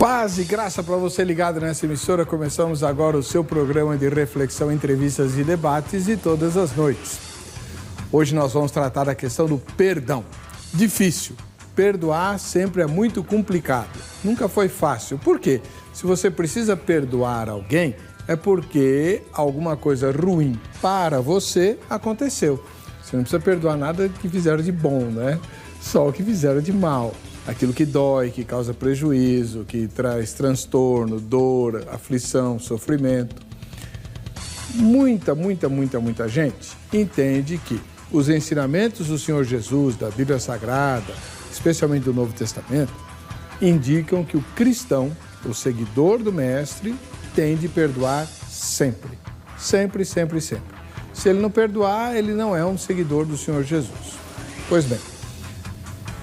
Paz e graça para você ligado nessa emissora. Começamos agora o seu programa de reflexão, entrevistas e debates de todas as noites. Hoje nós vamos tratar da questão do perdão. Difícil. Perdoar sempre é muito complicado. Nunca foi fácil. Por quê? Se você precisa perdoar alguém, é porque alguma coisa ruim para você aconteceu. Você não precisa perdoar nada que fizeram de bom, né? Só o que fizeram de mal. Aquilo que dói, que causa prejuízo, que traz transtorno, dor, aflição, sofrimento. Muita gente entende que os ensinamentos do Senhor Jesus, da Bíblia Sagrada, especialmente do Novo Testamento, indicam que o cristão, o seguidor do Mestre, tem de perdoar sempre. Sempre. Se ele não perdoar, ele não é um seguidor do Senhor Jesus. Pois bem,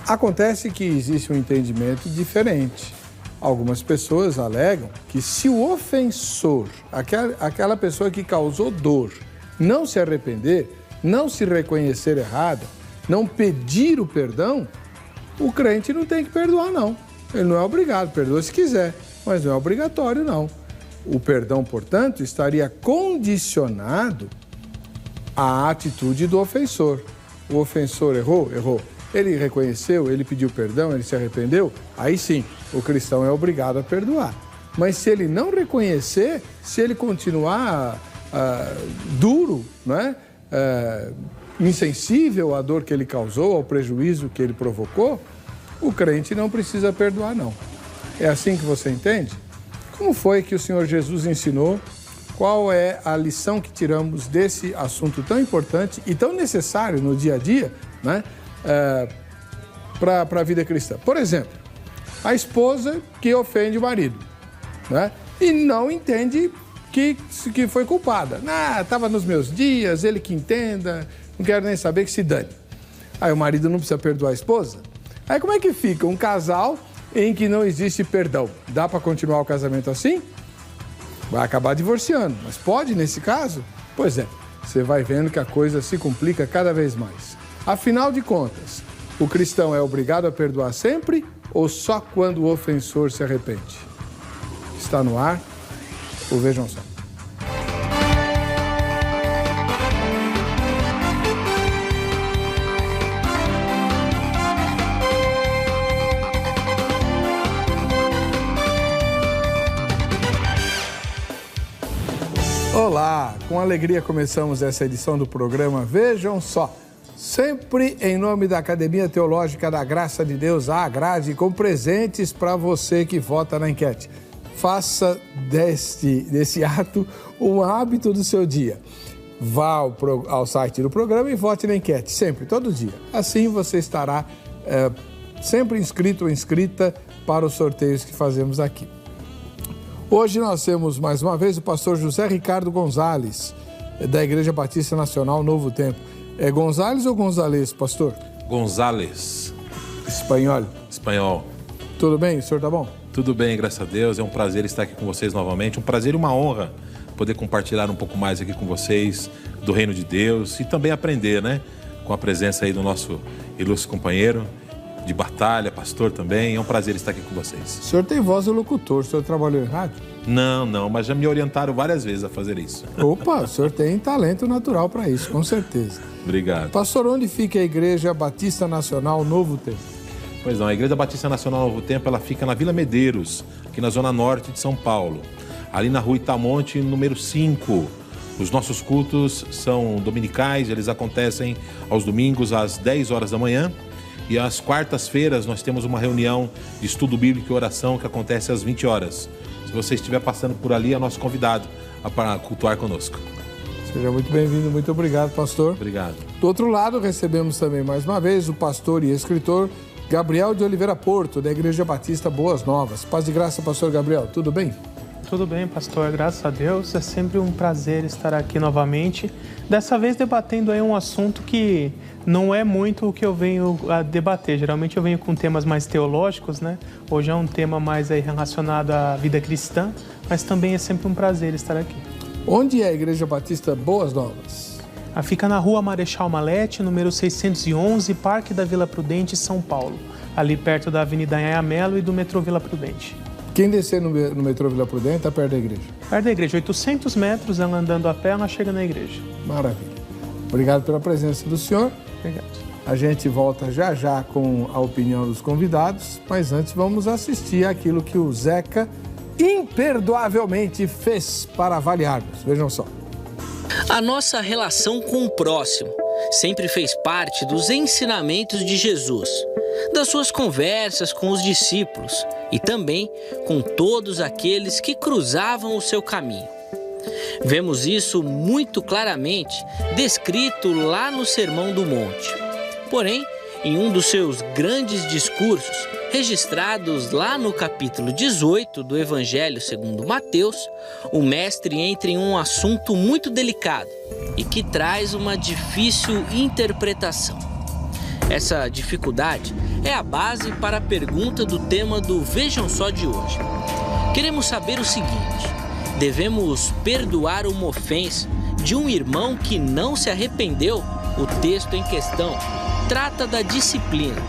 acontece que existe um entendimento diferente. Algumas pessoas alegam que se o ofensor, aquela pessoa que causou dor, não se arrepender, não se reconhecer errada, não pedir o perdão, o crente não tem que perdoar, não. Ele não é obrigado, perdoa se quiser, mas não é obrigatório, não. O perdão, portanto, estaria condicionado à atitude do ofensor. O ofensor errou. Ele reconheceu, ele pediu perdão, ele se arrependeu, aí sim, o cristão é obrigado a perdoar. Mas se ele não reconhecer, se ele continuar duro, né? Insensível à dor que ele causou, ao prejuízo que ele provocou, o crente não precisa perdoar, não. É assim que você entende? Como foi que o Senhor Jesus ensinou? Qual é a lição que tiramos desse assunto tão importante e tão necessário no dia a dia, né? Para a vida cristã? Por exemplo, a esposa que ofende o marido, né? E não entende que foi culpada. Estava nos meus dias, ele que entenda, não quero nem saber, que se dane. Aí o marido não precisa perdoar a esposa? Aí como é que fica um casal em que não existe perdão? Dá para continuar o casamento assim? Vai acabar divorciando, mas pode nesse caso? Pois é, você vai vendo que a coisa se complica cada vez mais. Afinal de contas, o cristão é obrigado a perdoar sempre ou só quando o ofensor se arrepende? Está no ar o Vejam Só. Olá, com alegria começamos essa edição do programa Vejam Só. Sempre em nome da Academia Teológica da Graça de Deus, a Agrade, com presentes para você que vota na enquete. Faça desse ato um hábito do seu dia. Vá ao site do programa e vote na enquete, sempre, todo dia. Assim você estará sempre inscrito ou inscrita para os sorteios que fazemos aqui. Hoje nós temos mais uma vez o pastor José Ricardo Gonzalez, da Igreja Batista Nacional Novo Tempo. É Gonzalez ou Gonzalez, pastor? Gonzalez. Espanhol. Tudo bem? O senhor tá bom? Tudo bem, graças a Deus. É um prazer estar aqui com vocês novamente. Um prazer e uma honra poder compartilhar um pouco mais aqui com vocês do Reino de Deus e também aprender, né? Com a presença aí do nosso ilustre companheiro de batalha, pastor também. É um prazer estar aqui com vocês. O senhor tem voz do locutor. O senhor trabalhou em rádio? Não, mas já me orientaram várias vezes a fazer isso. Opa, o senhor tem talento natural para isso, com certeza. Obrigado. Pastor, onde fica a Igreja Batista Nacional Novo Tempo? Pois não, a Igreja Batista Nacional Novo Tempo, ela fica na Vila Medeiros, aqui na zona norte de São Paulo. Ali na rua Itamonte, número 5. Os nossos cultos são dominicais, eles acontecem aos domingos às 10 horas da manhã. E às quartas-feiras nós temos uma reunião de estudo bíblico e oração que acontece às 20 horas. Se você estiver passando por ali, é nosso convidado para cultuar conosco. Seja muito bem-vindo, muito obrigado, pastor. Obrigado. Do outro lado, recebemos também mais uma vez o pastor e escritor Gabriel de Oliveira Porto, da Igreja Batista Boas Novas. Paz e graça, pastor Gabriel, tudo bem? Tudo bem, pastor, graças a Deus. É sempre um prazer estar aqui novamente. Dessa vez debatendo aí um assunto que não é muito o que eu venho a debater. Geralmente eu venho com temas mais teológicos, né? Hoje é um tema mais aí relacionado à vida cristã, mas também é sempre um prazer estar aqui. Onde é a Igreja Batista Boas Novas? Fica na Rua Marechal Malete, número 611, Parque da Vila Prudente, São Paulo. Ali perto da Avenida Anhanha Melo e do metrô Vila Prudente. Quem descer no metrô Vila Prudente está perto da igreja? Perto da igreja, 800 metros, ela andando a pé, ela chega na igreja. Maravilha. Obrigado pela presença do senhor. Obrigado. A gente volta já já com a opinião dos convidados, mas antes vamos assistir aquilo que o Zeca imperdoavelmente fez para avaliarmos. Vejam só. A nossa relação com o próximo sempre fez parte dos ensinamentos de Jesus, das suas conversas com os discípulos e também com todos aqueles que cruzavam o seu caminho. Vemos isso muito claramente descrito lá no Sermão do Monte. Porém, em um dos seus grandes discursos, registrados lá no capítulo 18 do Evangelho segundo Mateus, o mestre entra em um assunto muito delicado e que traz uma difícil interpretação. Essa dificuldade é a base para a pergunta do tema do Vejam Só de hoje. Queremos saber o seguinte: devemos perdoar uma ofensa de um irmão que não se arrependeu? O texto em questão trata da disciplina,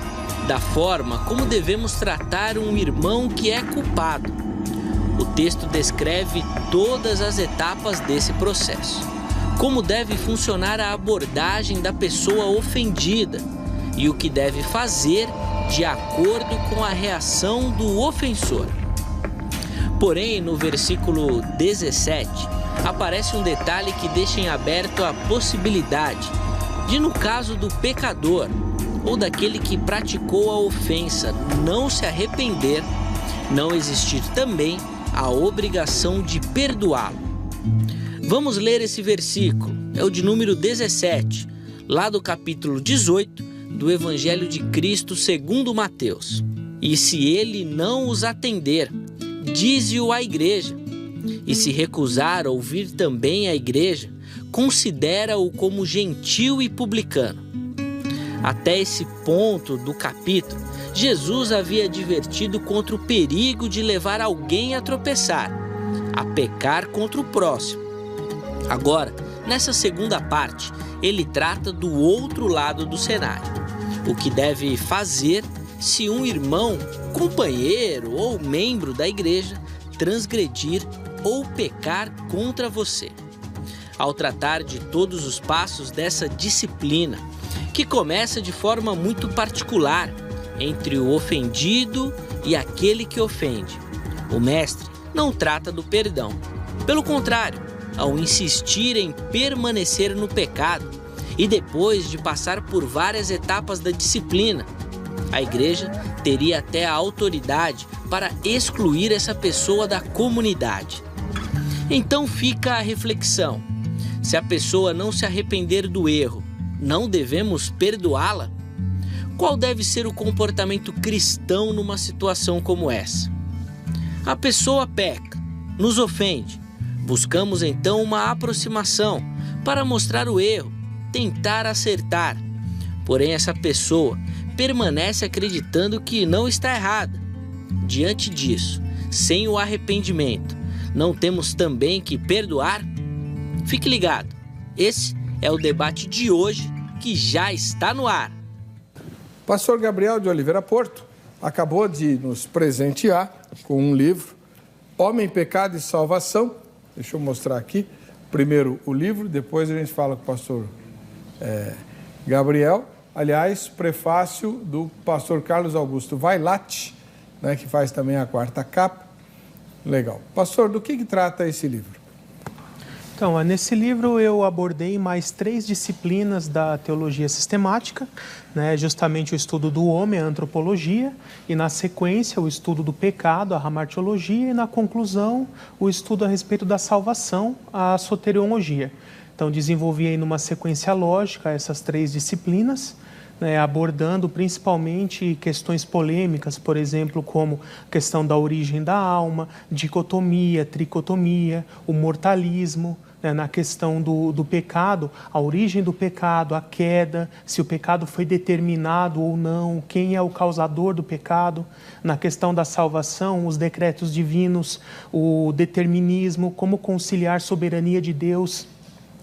da forma como devemos tratar um irmão que é culpado. O texto descreve todas as etapas desse processo, como deve funcionar a abordagem da pessoa ofendida e o que deve fazer de acordo com a reação do ofensor. Porém, no versículo 17, aparece um detalhe que deixa em aberto a possibilidade de, no caso do pecador ou daquele que praticou a ofensa, não se arrepender, não existir também a obrigação de perdoá-lo. Vamos ler esse versículo, é o de número 17, lá do capítulo 18 do Evangelho de Cristo segundo Mateus. E se ele não os atender, dize-o à igreja, e se recusar a ouvir também a igreja, considera-o como gentil e publicano. Até esse ponto do capítulo, Jesus havia advertido contra o perigo de levar alguém a tropeçar, a pecar contra o próximo. Agora, nessa segunda parte, ele trata do outro lado do cenário. O que deve fazer se um irmão, companheiro ou membro da igreja transgredir ou pecar contra você. Ao tratar de todos os passos dessa disciplina, que começa de forma muito particular entre o ofendido e aquele que ofende, o mestre não trata do perdão. Pelo contrário, ao insistir em permanecer no pecado e depois de passar por várias etapas da disciplina, a igreja teria até a autoridade para excluir essa pessoa da comunidade. Então fica a reflexão: se a pessoa não se arrepender do erro, não devemos perdoá-la? Qual deve ser o comportamento cristão numa situação como essa? A pessoa peca, nos ofende. Buscamos então uma aproximação para mostrar o erro, tentar acertar. Porém, essa pessoa permanece acreditando que não está errada. Diante disso, sem o arrependimento, não temos também que perdoar? Fique ligado, esse é o debate de hoje que já está no ar. Pastor Gabriel de Oliveira Porto acabou de nos presentear com um livro, Homem, Pecado e Salvação. Deixa eu mostrar aqui. Primeiro o livro, depois a gente fala com o pastor Gabriel. Aliás, prefácio do pastor Carlos Augusto Vailate, né, que faz também a quarta capa. Legal. Pastor, do que trata esse livro? Então, nesse livro eu abordei mais 3 disciplinas da teologia sistemática, né, justamente o estudo do homem, a antropologia, e na sequência o estudo do pecado, a hamartiologia, e na conclusão o estudo a respeito da salvação, a soteriologia. Então, desenvolvi aí numa sequência lógica essas 3 disciplinas, né, abordando principalmente questões polêmicas, por exemplo, como a questão da origem da alma, dicotomia, tricotomia, o mortalismo, né, na questão do pecado, a origem do pecado, a queda, se o pecado foi determinado ou não, quem é o causador do pecado, na questão da salvação, os decretos divinos, o determinismo, como conciliar soberania de Deus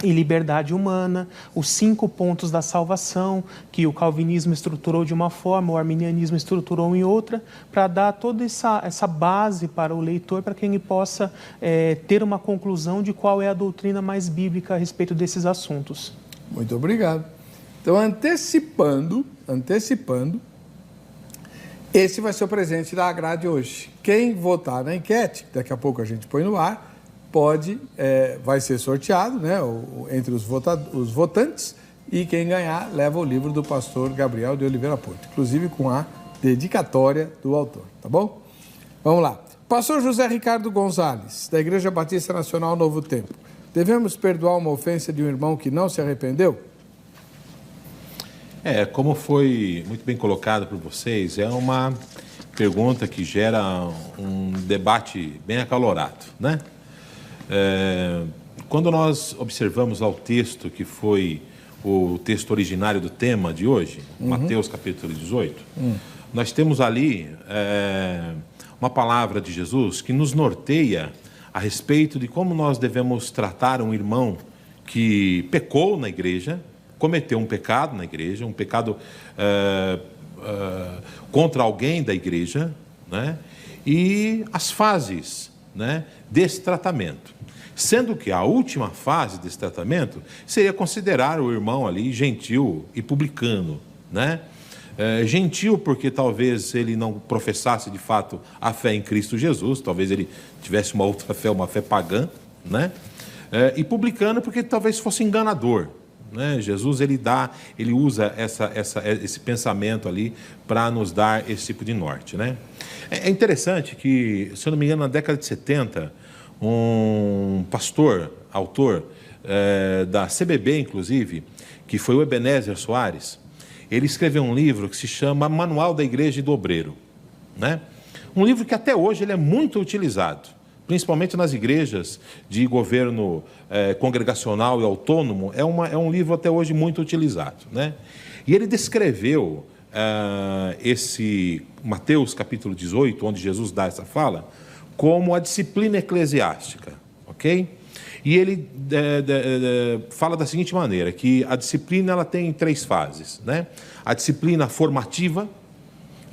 e liberdade humana, os 5 pontos da salvação, que o calvinismo estruturou de uma forma, o arminianismo estruturou em outra, para dar toda essa base para o leitor, para que ele possa ter uma conclusão de qual é a doutrina mais bíblica a respeito desses assuntos. Muito obrigado. Então, antecipando, esse vai ser o presente da grade hoje. Quem votar na enquete, daqui a pouco a gente põe no ar, vai ser sorteado, né, entre os votantes, e quem ganhar leva o livro do pastor Gabriel de Oliveira Porto, inclusive com a dedicatória do autor, tá bom? Vamos lá. Pastor José Ricardo Gonzalez, da Igreja Batista Nacional Novo Tempo. Devemos perdoar uma ofensa de um irmão que não se arrependeu? Como foi muito bem colocado por vocês, é uma pergunta que gera um debate bem acalorado, né? Quando nós observamos lá o texto que foi o texto originário do tema de hoje, Mateus capítulo 18, nós temos ali uma palavra de Jesus que nos norteia a respeito de como nós devemos tratar um irmão que pecou na igreja, cometeu um pecado na igreja, um pecado contra alguém da igreja, né? E as fases, né, desse tratamento. Sendo que a última fase desse tratamento seria considerar o irmão ali gentil e publicano, né? Gentil porque talvez ele não professasse de fato a fé em Cristo Jesus, talvez ele tivesse uma outra fé, uma fé pagã, né? E publicano porque talvez fosse enganador, né? Jesus ele usa esse pensamento ali para nos dar esse tipo de norte, né? É interessante que, se eu não me engano, na década de 70, um pastor, autor da CBB, inclusive, que foi o Ebenezer Soares, ele escreveu um livro que se chama Manual da Igreja e do Obreiro, né? Um livro que até hoje ele é muito utilizado, principalmente nas igrejas de governo congregacional e autônomo, é um livro até hoje muito utilizado, né? E ele descreveu esse Mateus capítulo 18, onde Jesus dá essa fala, como a disciplina eclesiástica, ok? E ele fala da seguinte maneira, que a disciplina ela tem 3 fases, né? A disciplina formativa,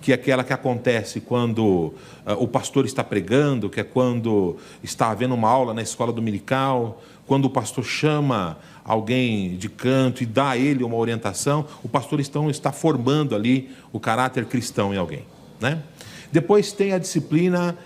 que é aquela que acontece quando o pastor está pregando, que é quando está havendo uma aula na escola dominical, quando o pastor chama alguém de canto e dá a ele uma orientação, o pastor está formando ali o caráter cristão em alguém, né? Depois tem a disciplina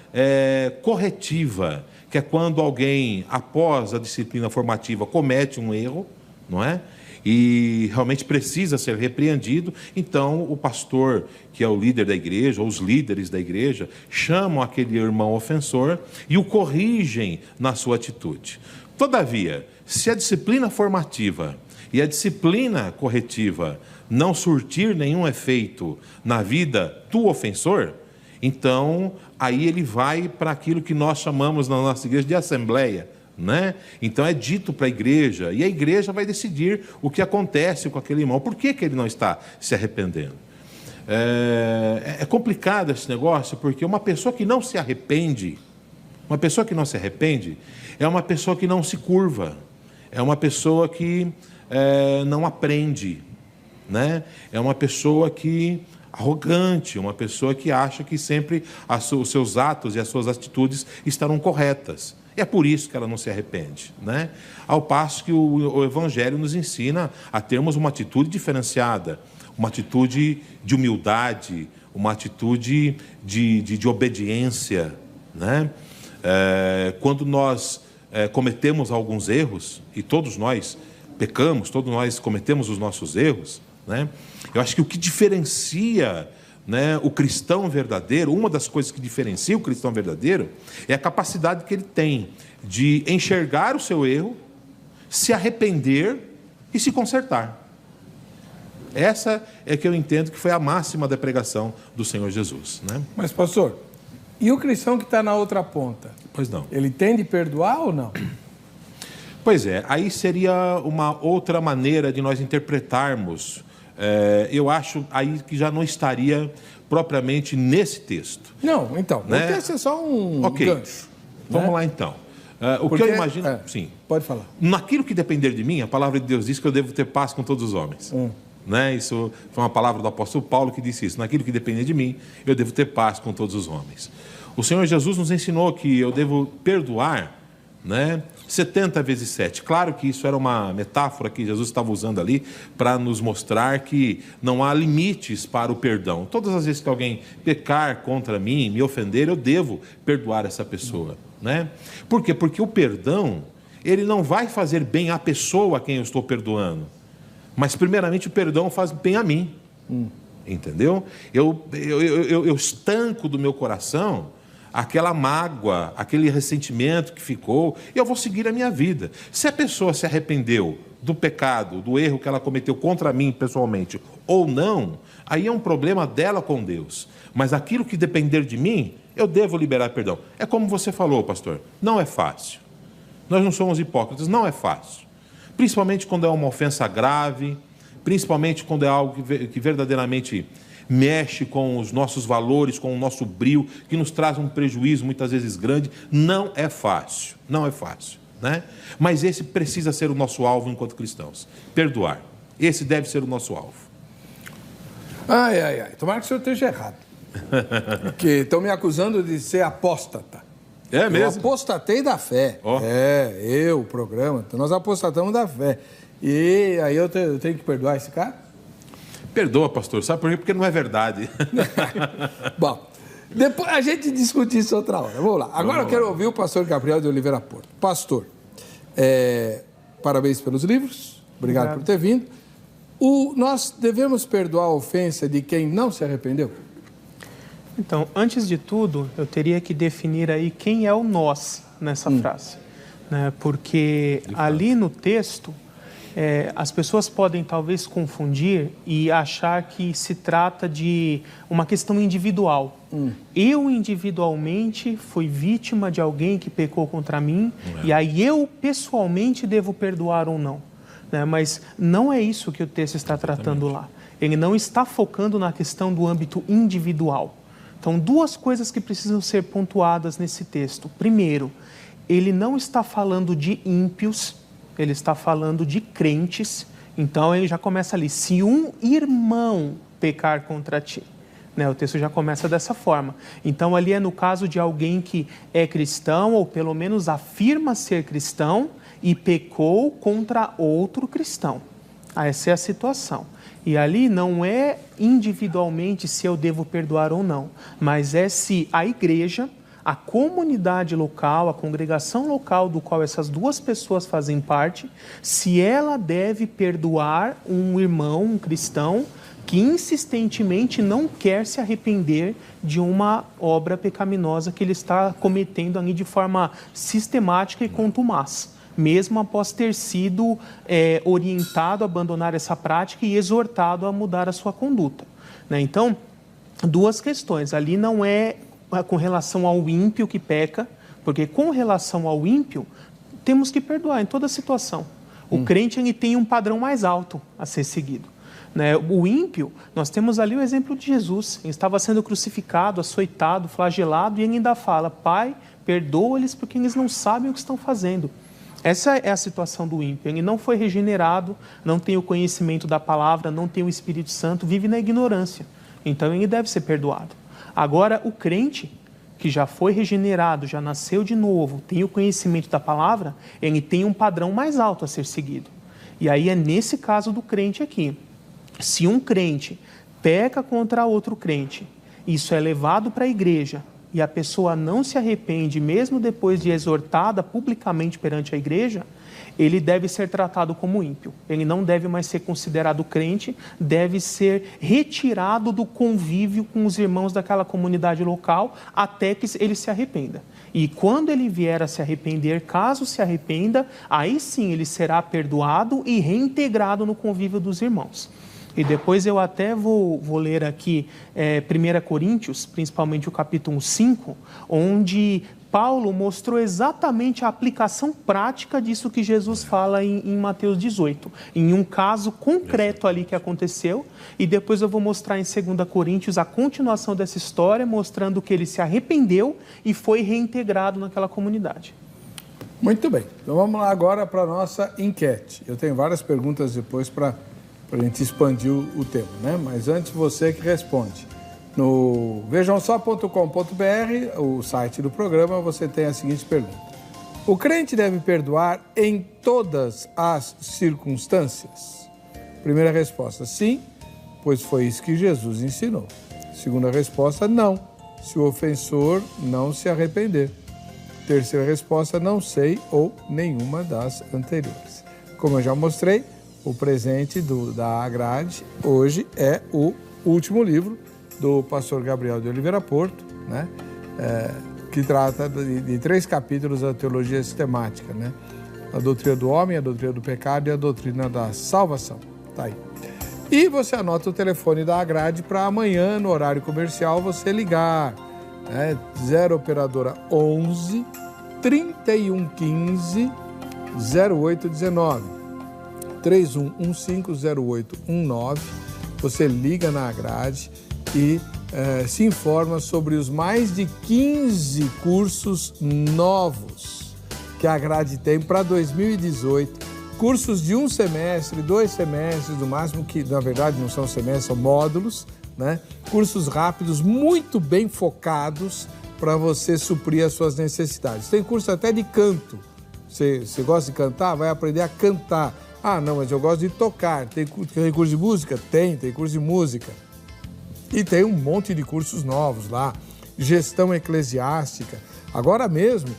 corretiva, que é quando alguém, após a disciplina formativa, comete um erro, não é? E realmente precisa ser repreendido, então o pastor, que é o líder da igreja, ou os líderes da igreja, chamam aquele irmão ofensor e o corrigem na sua atitude. Todavia, se a disciplina formativa e a disciplina corretiva não surtir nenhum efeito na vida do ofensor, então aí ele vai para aquilo que nós chamamos na nossa igreja de assembleia, né? Então é dito para a igreja, e a igreja vai decidir o que acontece com aquele irmão, por que ele não está se arrependendo. É complicado esse negócio, porque uma pessoa que não se arrepende, é uma pessoa que não se curva, é uma pessoa que não aprende, né? É uma pessoa que arrogante, uma pessoa que acha que sempre os seus atos e as suas atitudes estarão corretas. É por isso que ela não se arrepende, né? Ao passo que o Evangelho nos ensina a termos uma atitude diferenciada, uma atitude de humildade, uma atitude de obediência, né? Quando nós cometemos alguns erros, e todos nós pecamos, todos nós cometemos os nossos erros, né? Eu acho que o que diferencia, né, o cristão verdadeiro, uma das coisas que diferencia o cristão verdadeiro é a capacidade que ele tem de enxergar o seu erro, se arrepender e se consertar. Essa é que eu entendo que foi a máxima da pregação do Senhor Jesus, né? Mas, pastor, e o cristão que está na outra ponta? Pois não. Ele tem de perdoar ou não? Pois é, aí seria uma outra maneira de nós interpretarmos. Eu acho aí que já não estaria propriamente nesse texto. Não, então, né? O texto é só um okay. gancho. Vamos lá então. que eu imagino... Sim. Pode falar. Naquilo que depender de mim, a palavra de Deus diz que eu devo ter paz com todos os homens. Né? Isso foi uma palavra do apóstolo Paulo que disse isso. Naquilo que depender de mim, eu devo ter paz com todos os homens. O Senhor Jesus nos ensinou que eu devo perdoar, né, 70 vezes 7. Claro que isso era uma metáfora que Jesus estava usando ali para nos mostrar que não há limites para o perdão. Todas as vezes que alguém pecar contra mim, me ofender, eu devo perdoar essa pessoa. Né? Por quê? Porque o perdão, ele não vai fazer bem à pessoa a quem eu estou perdoando. Mas, primeiramente, o perdão faz bem a mim. Entendeu? Eu estanco do meu coração aquela mágoa, aquele ressentimento que ficou, e eu vou seguir a minha vida. Se a pessoa se arrependeu do pecado, do erro que ela cometeu contra mim pessoalmente, ou não, aí é um problema dela com Deus. Mas aquilo que depender de mim, eu devo liberar perdão. É como você falou, pastor, não é fácil. Nós não somos hipócritas, não é fácil. Principalmente quando é uma ofensa grave, principalmente quando é algo que verdadeiramente mexe com os nossos valores, com o nosso brio, que nos traz um prejuízo muitas vezes grande. Não é fácil, não é fácil, né? Mas esse precisa ser o nosso alvo enquanto cristãos. Perdoar. Esse deve ser o nosso alvo. Tomara que o senhor esteja errado. Porque estão me acusando de ser apóstata. É mesmo? Eu apostatei da fé. O programa, nós apostatamos da fé. E aí eu tenho que perdoar esse cara? Perdoa, pastor. Sabe por quê? Porque não é verdade. Bom, depois a gente discute isso outra hora. Vamos lá. Agora eu quero ouvir o pastor Gabriel de Oliveira Porto. Pastor, parabéns pelos livros. Obrigado por ter vindo. Nós devemos perdoar a ofensa de quem não se arrependeu? Então, antes de tudo, eu teria que definir aí quem é o nós nessa frase. Né? Porque ali no texto, as pessoas podem talvez confundir e achar que se trata de uma questão individual. Eu individualmente fui vítima de alguém que pecou contra mim e aí eu pessoalmente devo perdoar ou não. Né? Mas não é isso que o texto está tratando lá. Ele não está focando na questão do âmbito individual. Então, duas coisas que precisam ser pontuadas nesse texto. Primeiro, ele não está falando de ímpios, ele está falando de crentes. Então, ele já começa ali. Se um irmão pecar contra ti. Né? O texto já começa dessa forma. Então, ali é no caso de alguém que é cristão, ou pelo menos afirma ser cristão, e pecou contra outro cristão. Essa é a situação. E ali não é individualmente se eu devo perdoar ou não, mas é se a igreja, a comunidade local, a congregação local do qual essas duas pessoas fazem parte, se ela deve perdoar um irmão, um cristão, que insistentemente não quer se arrepender de uma obra pecaminosa que ele está cometendo ali de forma sistemática e contumaz, mesmo após ter sido orientado a abandonar essa prática e exortado a mudar a sua conduta. Né? Então, duas questões. Ali não é com relação ao ímpio que peca, porque com relação ao ímpio, temos que perdoar em toda situação. O crente ele tem um padrão mais alto a ser seguido. Né? O ímpio, nós temos ali o exemplo de Jesus. Ele estava sendo crucificado, açoitado, flagelado, e ele ainda fala: Pai, perdoa-lhes porque eles não sabem o que estão fazendo. Essa é a situação do ímpio. Ele não foi regenerado, não tem o conhecimento da palavra, não tem o Espírito Santo, vive na ignorância. Então ele deve ser perdoado. Agora, o crente, que já foi regenerado, já nasceu de novo, tem o conhecimento da palavra, ele tem um padrão mais alto a ser seguido. E aí é nesse caso do crente aqui. Se um crente peca contra outro crente, isso é levado para a igreja, e a pessoa não se arrepende, mesmo depois de exortada publicamente perante a igreja, ele deve ser tratado como ímpio. Ele não deve mais ser considerado crente, deve ser retirado do convívio com os irmãos daquela comunidade local até que ele se arrependa. E quando ele vier a se arrepender, caso se arrependa, aí sim ele será perdoado e reintegrado no convívio dos irmãos. E depois eu até vou ler aqui 1 Coríntios, principalmente o capítulo 5, onde Paulo mostrou exatamente a aplicação prática disso que Jesus fala em Mateus 18, em um caso concreto ali que aconteceu, e depois eu vou mostrar em 2 Coríntios a continuação dessa história, mostrando que ele se arrependeu e foi reintegrado naquela comunidade. Muito bem. Então vamos lá agora para a nossa enquete. Eu tenho várias perguntas depois para a gente expandir o tema, né? Mas antes você que responde. No vejamsó.com.br, o site do programa, você tem a seguinte pergunta. O crente deve perdoar em todas as circunstâncias? Primeira resposta, sim, pois foi isso que Jesus ensinou. Segunda resposta, não, se o ofensor não se arrepender. Terceira resposta, não sei ou nenhuma das anteriores. Como eu já mostrei, o presente da Agrade hoje é o último livro do pastor Gabriel de Oliveira Porto, né? Que trata de 3 capítulos da teologia sistemática, né? A doutrina do homem, a doutrina do pecado e a doutrina da salvação. Tá aí. E você anota o telefone da Agrade para amanhã, no horário comercial, você ligar. 0 operadora 11 3115 0819 31150819. Você liga na Agrade e se informa sobre os mais de 15 cursos novos que a Agrade tem para 2018. Cursos de 1 semestre, 2 semestres, no máximo, que na verdade não são semestres, são módulos, né? Cursos rápidos, muito bem focados para você suprir as suas necessidades. Tem curso até de canto. Você gosta de cantar? Vai aprender a cantar. Ah, não, mas eu gosto de tocar. Tem curso de música? Tem curso de música. E tem um monte de cursos novos lá. Gestão eclesiástica. Agora mesmo,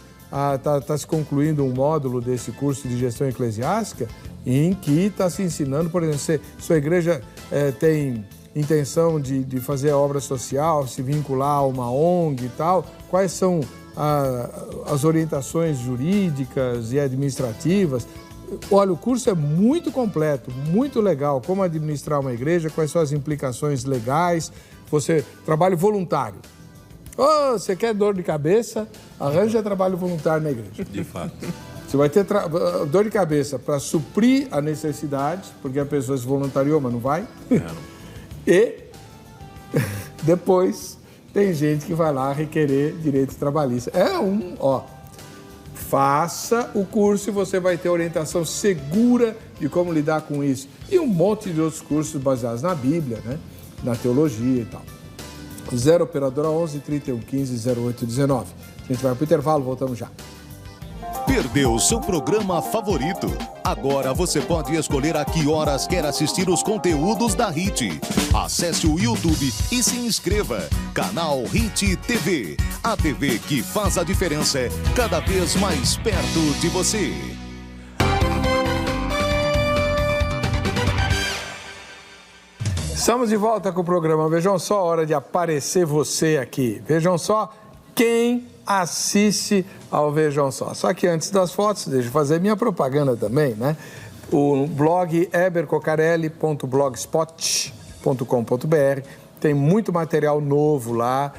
está se concluindo um módulo desse curso de gestão eclesiástica em que está se ensinando, por exemplo, sua igreja tem intenção de fazer obra social, se vincular a uma ONG e tal, quais são as orientações jurídicas e administrativas. Olha, o curso é muito completo, muito legal, como administrar uma igreja, quais são as implicações legais, trabalho voluntário. Você quer dor de cabeça? Arranja trabalho voluntário na igreja. De fato. Você vai ter dor de cabeça para suprir a necessidade, porque a pessoa se voluntariou, mas não vai. E depois tem gente que vai lá requerer direito trabalhista. Faça o curso e você vai ter orientação segura de como lidar com isso. E um monte de outros cursos baseados na Bíblia, né? Na teologia e tal. 0 operadora 11 3115 0819. A gente vai para o intervalo, voltamos já. Perdeu seu programa favorito? Agora você pode escolher a que horas quer assistir os conteúdos da HIT. Acesse o YouTube e se inscreva. Canal HIT TV. A TV que faz a diferença cada vez mais perto de você. Estamos de volta com o programa. Vejam só a hora de aparecer você aqui. Vejam só quem assiste ao Vejam Só. Só que antes das fotos, deixa eu fazer minha propaganda também, né? O blog ebercocarelli.blogspot.com.br tem muito material novo lá,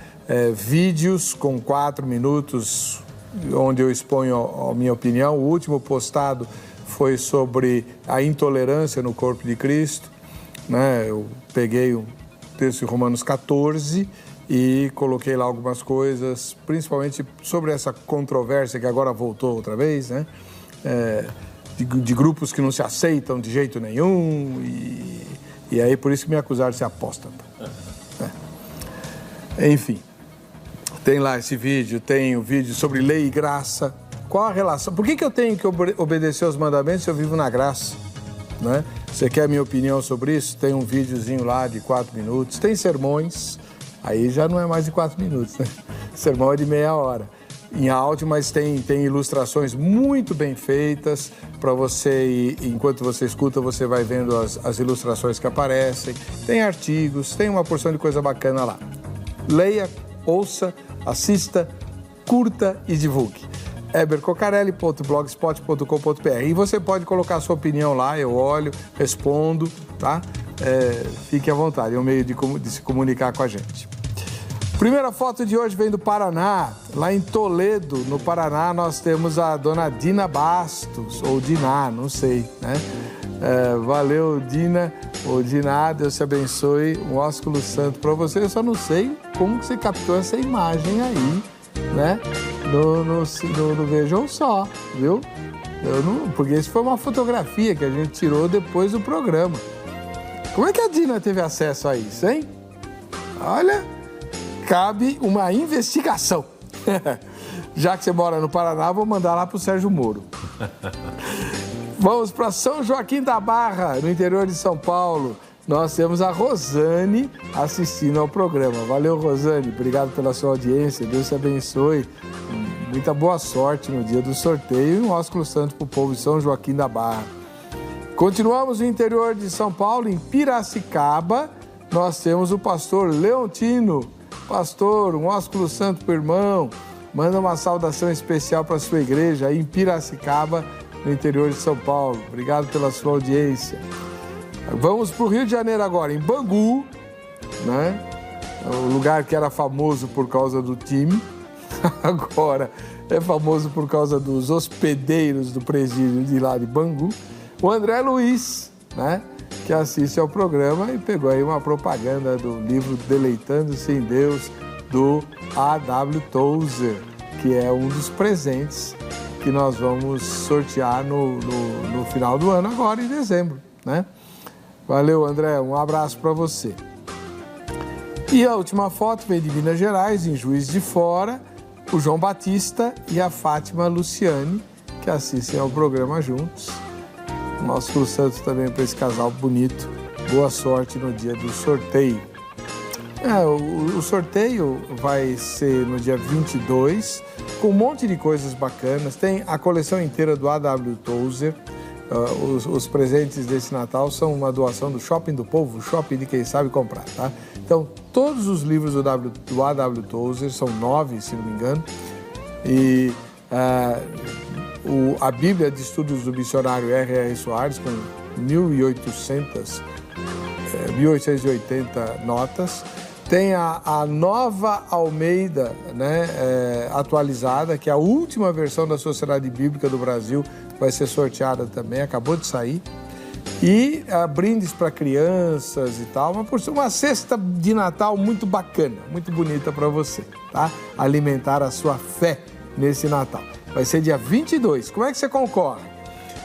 vídeos com 4 minutos, onde eu exponho a minha opinião. O último postado foi sobre a intolerância no corpo de Cristo, né? Eu peguei o texto de Romanos 14 e coloquei lá algumas coisas, principalmente sobre essa controvérsia que agora voltou outra vez, né? De grupos que não se aceitam de jeito nenhum, e aí por isso que me acusaram de ser apóstata. Enfim, tem lá esse vídeo, tem o vídeo sobre lei e graça. Qual a relação? Por que eu tenho que obedecer aos mandamentos se eu vivo na graça? Né? Você quer a minha opinião sobre isso? Tem um videozinho lá de 4 minutos, tem sermões, aí já não é mais de 4 minutos, né? Sermão é de meia hora, em áudio, mas tem ilustrações muito bem feitas para você, e enquanto você escuta, você vai vendo as ilustrações que aparecem, tem artigos, tem uma porção de coisa bacana lá. Leia, ouça, assista, curta e divulgue. ebercocarelli.blogspot.com.br. E você pode colocar a sua opinião lá, eu olho, respondo, tá? Fique à vontade, é um meio de se comunicar com a gente. Primeira foto de hoje vem do Paraná. Lá em Toledo, no Paraná, nós temos a dona Dina Bastos, ou Diná, não sei, né? Valeu, Dina, ou Diná, Deus te abençoe, um ósculo santo para você. Eu só não sei como que você captou essa imagem aí, né? no Vejam Só, viu? Porque isso foi uma fotografia que a gente tirou depois do programa. Como é que a Dina teve acesso a isso, hein? Olha, cabe uma investigação. Já que você mora no Paraná, vou mandar lá pro Sérgio Moro. Vamos para São Joaquim da Barra, no interior de São Paulo. Nós temos a Rosane assistindo ao programa. Valeu, Rosane. Obrigado pela sua audiência. Deus te abençoe. Muita boa sorte no dia do sorteio e um ósculo santo para o povo de São Joaquim da Barra. Continuamos no interior de São Paulo, em Piracicaba. Nós temos o pastor Leontino. Pastor, um ósculo santo para o irmão. Manda uma saudação especial para a sua igreja aí em Piracicaba, no interior de São Paulo. Obrigado pela sua audiência. Vamos para o Rio de Janeiro agora, em Bangu, né? O lugar que era famoso por causa do time, agora é famoso por causa dos hospedeiros do presídio de lá de Bangu. O André Luiz, né? Que assiste ao programa e pegou aí uma propaganda do livro Deleitando-se em Deus, do A.W. Tozer, que é um dos presentes que nós vamos sortear no final do ano, agora em dezembro, né? Valeu, André, um abraço para você. E a última foto vem de Minas Gerais, em Juiz de Fora, o João Batista e a Fátima Luciane, que assistem ao programa juntos. Nosso santo também para esse casal bonito. Boa sorte no dia do sorteio. O sorteio vai ser no dia 22, com um monte de coisas bacanas. Tem a coleção inteira do A.W. Tozer. Os presentes desse Natal são uma doação do Shopping do Povo, shopping de quem sabe comprar, tá? Então, todos os livros do A.W. Tozer, são 9, se não me engano, e a Bíblia de Estudos do Missionário R.R. Soares, com 1880 notas. Tem a Nova Almeida, né, atualizada, que é a última versão da Sociedade Bíblica do Brasil, vai ser sorteada também, acabou de sair. E brindes para crianças e tal, uma cesta de Natal muito bacana, muito bonita para você, tá? Alimentar a sua fé nesse Natal. Vai ser dia 22. Como é que você concorre?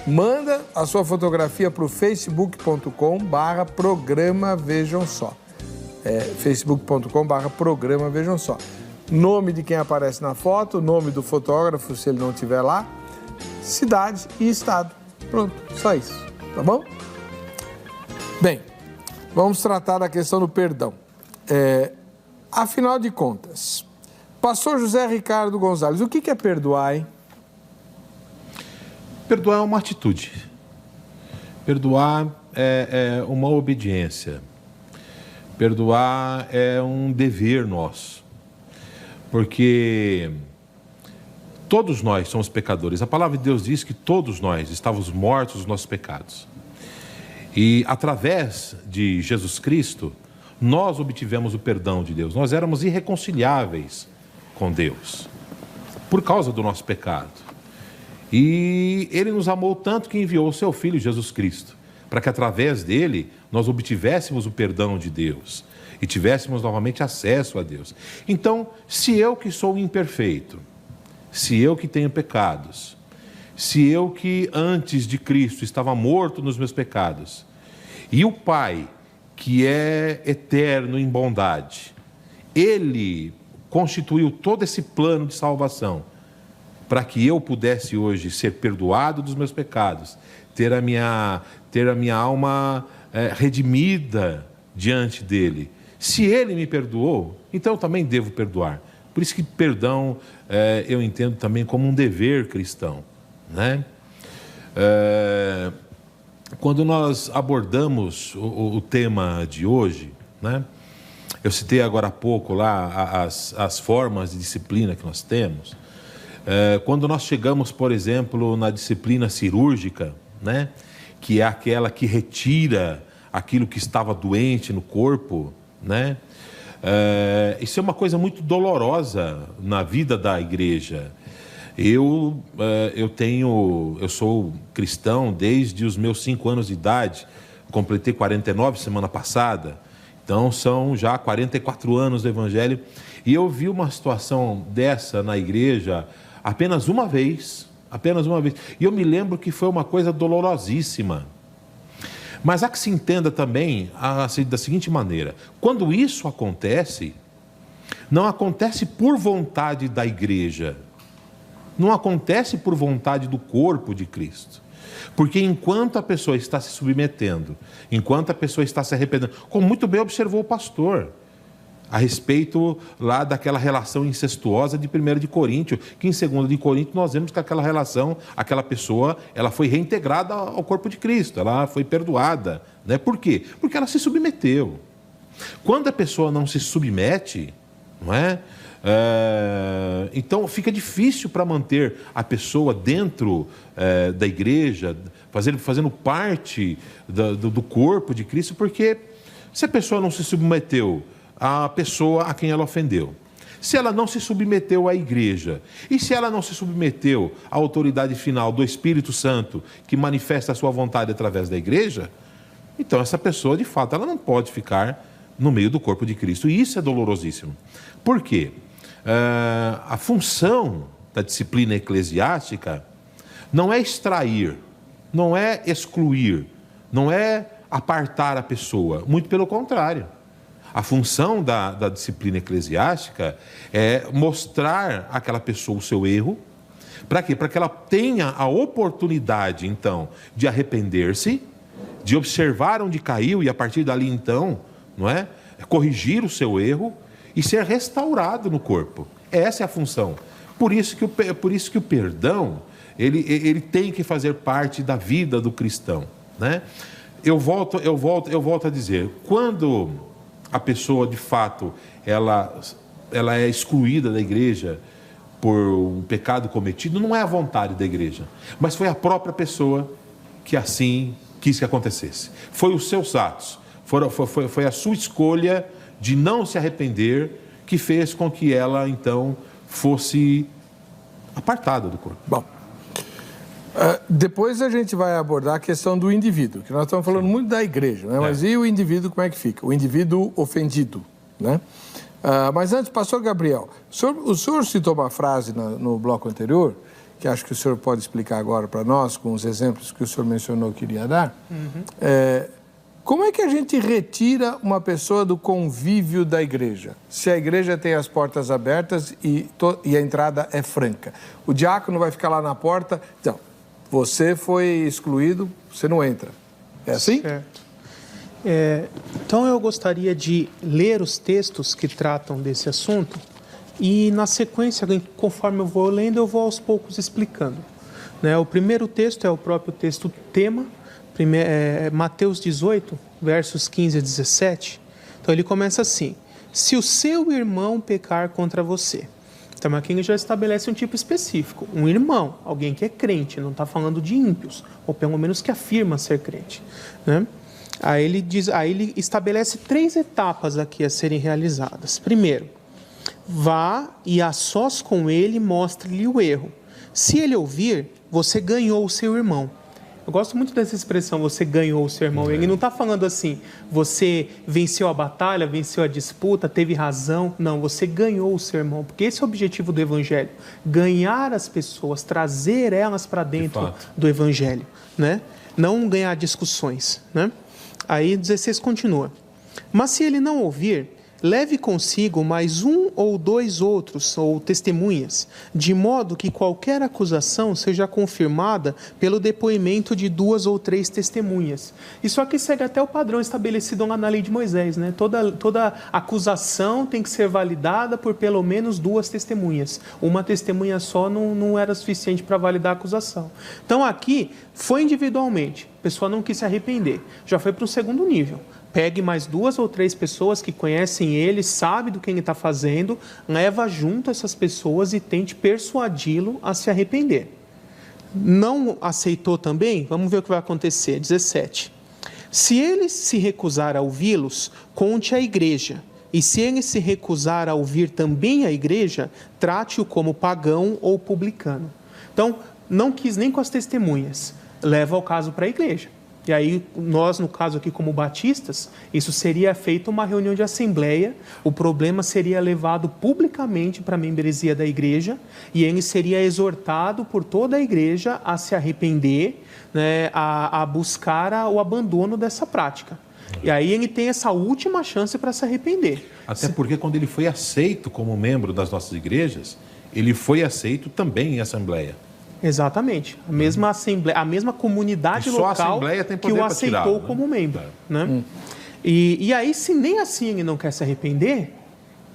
Manda a sua fotografia para o facebook.com/programa Vejam Só. facebook.com/programa Vejam Só. Nome de quem aparece na foto, nome do fotógrafo, se ele não estiver lá, cidade e estado. Pronto, só isso, tá bom? Bem, vamos tratar da questão do perdão. Afinal de contas, pastor José Ricardo Gonzalez, o que é perdoar, hein? Perdoar é uma atitude. Perdoar é uma obediência. Perdoar é um dever nosso. Porque todos nós somos pecadores. A palavra de Deus diz que todos nós estávamos mortos nos nossos pecados. E através de Jesus Cristo, nós obtivemos o perdão de Deus. Nós éramos irreconciliáveis com Deus por causa do nosso pecado. E Ele nos amou tanto que enviou o seu Filho Jesus Cristo, para que através dele nós obtivéssemos o perdão de Deus e tivéssemos novamente acesso a Deus. Então, se eu que sou imperfeito, se eu que tenho pecados, se eu que antes de Cristo estava morto nos meus pecados, e o Pai, que é eterno em bondade, Ele constituiu todo esse plano de salvação para que eu pudesse hoje ser perdoado dos meus pecados, ter a minha alma redimida diante dele. Se ele me perdoou, então eu também devo perdoar. Por isso que perdão eu entendo também como um dever cristão, né? Quando nós abordamos o tema de hoje, né? Eu citei agora há pouco lá as formas de disciplina que nós temos. Quando nós chegamos, por exemplo, na disciplina cirúrgica, né? Que é aquela que retira aquilo que estava doente no corpo, né? Isso é uma coisa muito dolorosa na vida da igreja. Eu sou cristão desde os meus 5 anos de idade, completei 49 semana passada, então são já 44 anos do Evangelho, E eu vi uma situação dessa na igreja apenas uma vez. E eu me lembro que foi uma coisa dolorosíssima. Mas há que se entenda também da seguinte maneira: quando isso acontece, não acontece por vontade da igreja, não acontece por vontade do corpo de Cristo. Porque enquanto a pessoa está se submetendo, enquanto a pessoa está se arrependendo, como muito bem observou o pastor, a respeito lá daquela relação incestuosa de 1 de Coríntios, que em 2 de Coríntios nós vemos que aquela relação, aquela pessoa, ela foi reintegrada ao corpo de Cristo, ela foi perdoada, né? Por quê? Porque ela se submeteu. Quando a pessoa não se submete, não é? Então fica difícil para manter a pessoa dentro da igreja, fazendo parte do corpo de Cristo, porque se a pessoa não se submeteu à pessoa a quem ela ofendeu, se ela não se submeteu à igreja, e se ela não se submeteu à autoridade final do Espírito Santo, que manifesta a sua vontade através da igreja, então essa pessoa, de fato, ela não pode ficar no meio do corpo de Cristo. E isso é dolorosíssimo. Por quê? A função da disciplina eclesiástica não é extrair, não é excluir, não é apartar a pessoa, muito pelo contrário. A função da disciplina eclesiástica é mostrar àquela pessoa o seu erro. Para quê? Para que ela tenha a oportunidade, então, de arrepender-se, de observar onde caiu e, a partir dali, então, não é? Corrigir o seu erro e ser restaurado no corpo. Essa é a função. Por isso que o perdão, ele tem que fazer parte da vida do cristão, né? Eu volto a dizer, quando a pessoa, de fato, ela é excluída da igreja por um pecado cometido, não é a vontade da igreja, mas foi a própria pessoa que assim quis que acontecesse. Foi os seus atos, foi a sua escolha de não se arrepender que fez com que ela, então, fosse apartada do corpo. Bom, depois a gente vai abordar a questão do indivíduo, que nós estamos falando muito da igreja, né? Mas e o indivíduo, como é que fica? O indivíduo ofendido, né? Mas antes, pastor Gabriel, o senhor citou uma frase no bloco anterior, que acho que o senhor pode explicar agora para nós, com os exemplos que o senhor mencionou que iria dar. Como é que a gente retira uma pessoa do convívio da igreja? Se a igreja tem as portas abertas e a entrada é franca. O diácono vai ficar lá na porta, então, você foi excluído, você não entra. É assim? Certo. Então eu gostaria de ler os textos que tratam desse assunto e, na sequência, conforme eu vou lendo, eu vou aos poucos explicando, né? O primeiro texto é o próprio texto tema, Mateus 18, versos 15 a 17. Então ele começa assim: se o seu irmão pecar contra você. Então aqui ele já estabelece um tipo específico, um irmão, alguém que é crente, não está falando de ímpios, ou pelo menos que afirma ser crente, né? Aí ele estabelece 3 etapas aqui a serem realizadas. Primeiro, vá e a sós com ele mostre-lhe o erro. Se ele ouvir, você ganhou o seu irmão. Eu gosto muito dessa expressão, você ganhou o seu irmão. Ele não está falando assim, você venceu a batalha, venceu a disputa, teve razão. Não, você ganhou o seu irmão. Porque esse é o objetivo do Evangelho. Ganhar as pessoas, trazer elas para dentro do Evangelho, né? Não ganhar discussões, né? Aí 16 continua. Mas se ele não ouvir, leve consigo mais 1 ou 2 outros, ou testemunhas, de modo que qualquer acusação seja confirmada pelo depoimento de 2 ou 3 testemunhas. Isso aqui segue até o padrão estabelecido lá na lei de Moisés, né? Toda acusação tem que ser validada por pelo menos 2 testemunhas. Uma testemunha só não era suficiente para validar a acusação. Então aqui foi individualmente, a pessoa não quis se arrepender, já foi para o segundo nível. Pegue mais 2 ou 3 pessoas que conhecem ele, sabe do que ele está fazendo, leva junto essas pessoas e tente persuadi-lo a se arrepender. Não aceitou também? Vamos ver o que vai acontecer. 17. Se ele se recusar a ouvi-los, conte à igreja. E se ele se recusar a ouvir também a igreja, trate-o como pagão ou publicano. Então, não quis nem com as testemunhas. Leva o caso para a igreja. E aí, nós, no caso aqui como batistas, isso seria feito uma reunião de assembleia, o problema seria levado publicamente para a membresia da igreja e ele seria exortado por toda a igreja a se arrepender, né, a buscar o abandono dessa prática. E aí ele tem essa última chance para se arrepender. Até porque quando ele foi aceito como membro das nossas igrejas, ele foi aceito também em assembleia. Exatamente. A mesma assembleia, a mesma comunidade local que o aceitou como membro. Né? E aí, se nem assim ele não quer se arrepender,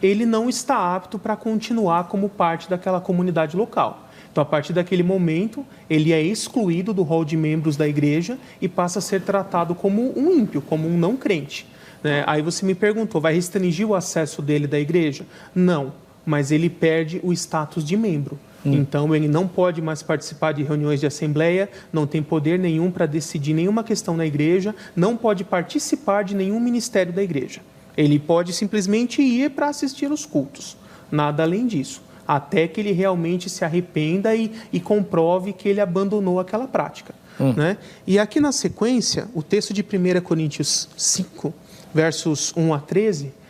ele não está apto para continuar como parte daquela comunidade local. Então, a partir daquele momento, ele é excluído do rol de membros da igreja e passa a ser tratado como um ímpio, como um não crente. Né? Aí você me perguntou, vai restringir o acesso dele da igreja? Não, mas ele perde o status de membro. Então, ele não pode mais participar de reuniões de assembleia, não tem poder nenhum para decidir nenhuma questão na igreja, não pode participar de nenhum ministério da igreja. Ele pode simplesmente ir para assistir os cultos, nada além disso, até que ele realmente se arrependa e comprove que ele abandonou aquela prática. Né? E aqui na sequência, o texto de 1 Coríntios 5, versos 1 a 13...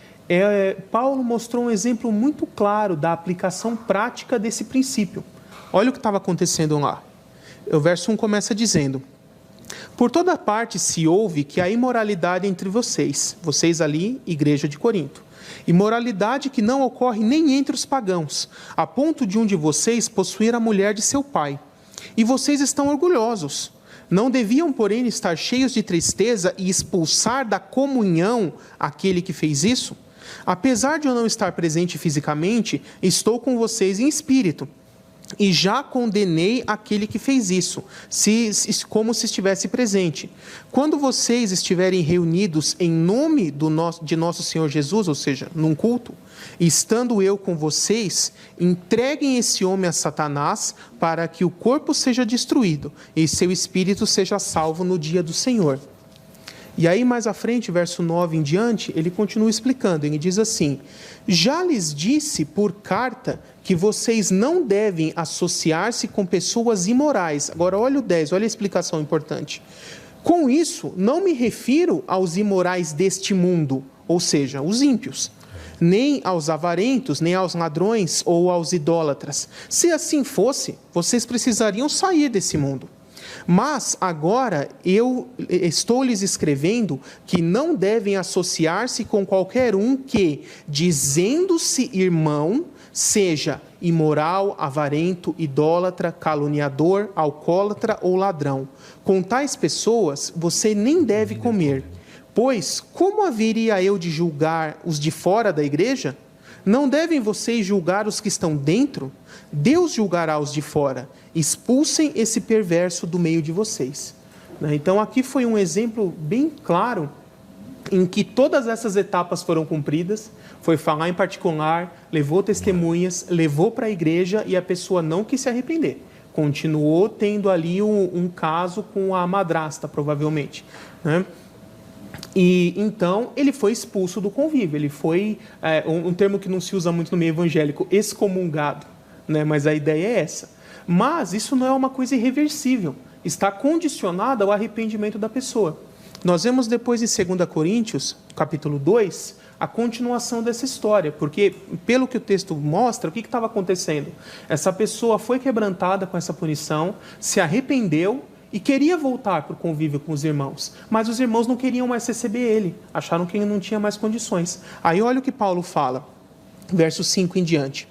Paulo mostrou um exemplo muito claro da aplicação prática desse princípio. Olha o que estava acontecendo lá. O verso 1 começa dizendo: por toda parte se ouve que há imoralidade entre vocês ali, igreja de Corinto, imoralidade que não ocorre nem entre os pagãos, a ponto de um de vocês possuir a mulher de seu pai. E vocês estão orgulhosos. Não deviam, porém, estar cheios de tristeza e expulsar da comunhão aquele que fez isso? Apesar de eu não estar presente fisicamente, estou com vocês em espírito, e já condenei aquele que fez isso, como se estivesse presente. Quando vocês estiverem reunidos em nome de nosso Senhor Jesus, ou seja, num culto, estando eu com vocês, entreguem esse homem a Satanás para que o corpo seja destruído e seu espírito seja salvo no dia do Senhor. E aí, mais à frente, verso 9 em diante, ele continua explicando. Ele diz assim: já lhes disse por carta que vocês não devem associar-se com pessoas imorais. Agora, olha o 10, olha a explicação importante. Com isso, não me refiro aos imorais deste mundo, ou seja, os ímpios, nem aos avarentos, nem aos ladrões ou aos idólatras. Se assim fosse, vocês precisariam sair desse mundo. Mas agora eu estou lhes escrevendo que não devem associar-se com qualquer um que, dizendo-se irmão, seja imoral, avarento, idólatra, caluniador, alcoólatra ou ladrão. Com tais pessoas você nem deve comer. Pois como haveria eu de julgar os de fora da igreja? Não devem vocês julgar os que estão dentro? Deus julgará os de fora. Expulsem esse perverso do meio de vocês. Então, aqui foi um exemplo bem claro em que todas essas etapas foram cumpridas. Foi falar em particular, levou testemunhas, levou para a igreja e a pessoa não quis se arrepender. Continuou tendo ali um caso com a madrasta, provavelmente, né? E então ele foi expulso do convívio. Ele foi, um termo que não se usa muito no meio evangélico, excomungado, né? Mas a ideia é essa. Mas isso não é uma coisa irreversível, está condicionado ao arrependimento da pessoa. Nós vemos depois em 2 Coríntios, capítulo 2, a continuação dessa história, porque pelo que o texto mostra, o que estava acontecendo? Essa pessoa foi quebrantada com essa punição, se arrependeu e queria voltar para o convívio com os irmãos, mas os irmãos não queriam mais receber ele, acharam que ele não tinha mais condições. Aí olha o que Paulo fala, verso 5 em diante.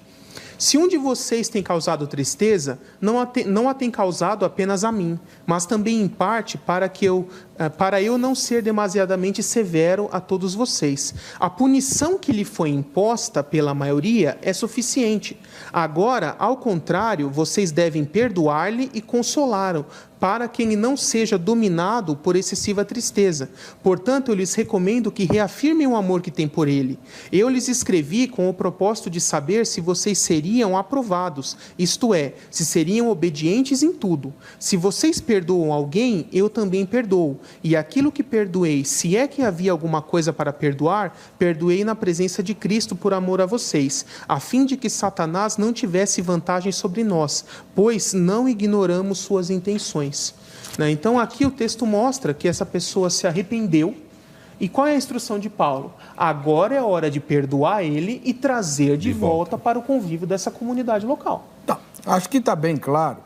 Se um de vocês tem causado tristeza, não a tem causado apenas a mim, mas também em parte para eu não ser demasiadamente severo a todos vocês. A punição que lhe foi imposta pela maioria é suficiente. Agora, ao contrário, vocês devem perdoar-lhe e consolá-lo, para que ele não seja dominado por excessiva tristeza. Portanto, eu lhes recomendo que reafirmem o amor que têm por ele. Eu lhes escrevi com o propósito de saber se vocês seriam aprovados, isto é, se seriam obedientes em tudo. Se vocês perdoam alguém, eu também perdoo. E aquilo que perdoei, se é que havia alguma coisa para perdoar, perdoei na presença de Cristo por amor a vocês, a fim de que Satanás não tivesse vantagem sobre nós, pois não ignoramos suas intenções. instruções, né? Então aqui o texto mostra que essa pessoa se arrependeu. E qual é a instrução de Paulo? Agora é hora de perdoar ele e trazer de volta para o convívio dessa comunidade local. Tá. Acho que está bem claro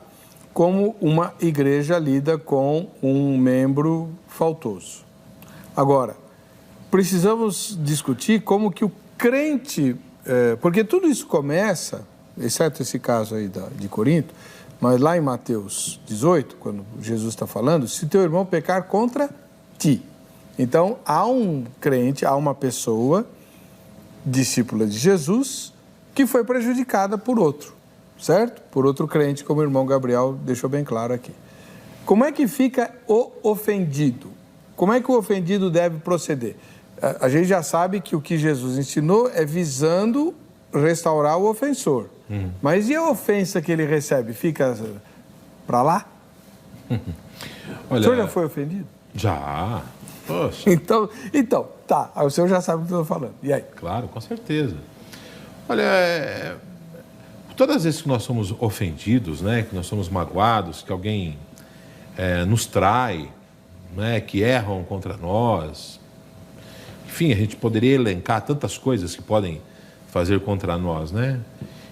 como uma igreja lida com um membro faltoso. Agora, precisamos discutir como que o crente... porque tudo isso começa, exceto esse caso aí de Corinto, mas lá em Mateus 18, quando Jesus está falando, se teu irmão pecar contra ti. Então, há um crente, há uma pessoa, discípula de Jesus, que foi prejudicada por outro, certo? Por outro crente, como o irmão Gabriel deixou bem claro aqui. Como é que fica o ofendido? Como é que o ofendido deve proceder? A gente já sabe que o que Jesus ensinou é visando restaurar o ofensor. Mas e a ofensa que ele recebe? Fica para lá? Olha, o senhor já foi ofendido? Já. Poxa. Então, tá. O senhor já sabe o que eu estou falando. E aí? Claro, com certeza. Olha, todas as vezes que nós somos ofendidos, né, que nós somos magoados, que alguém nos trai, né, que erram contra nós, enfim, a gente poderia elencar tantas coisas que podem fazer contra nós, né?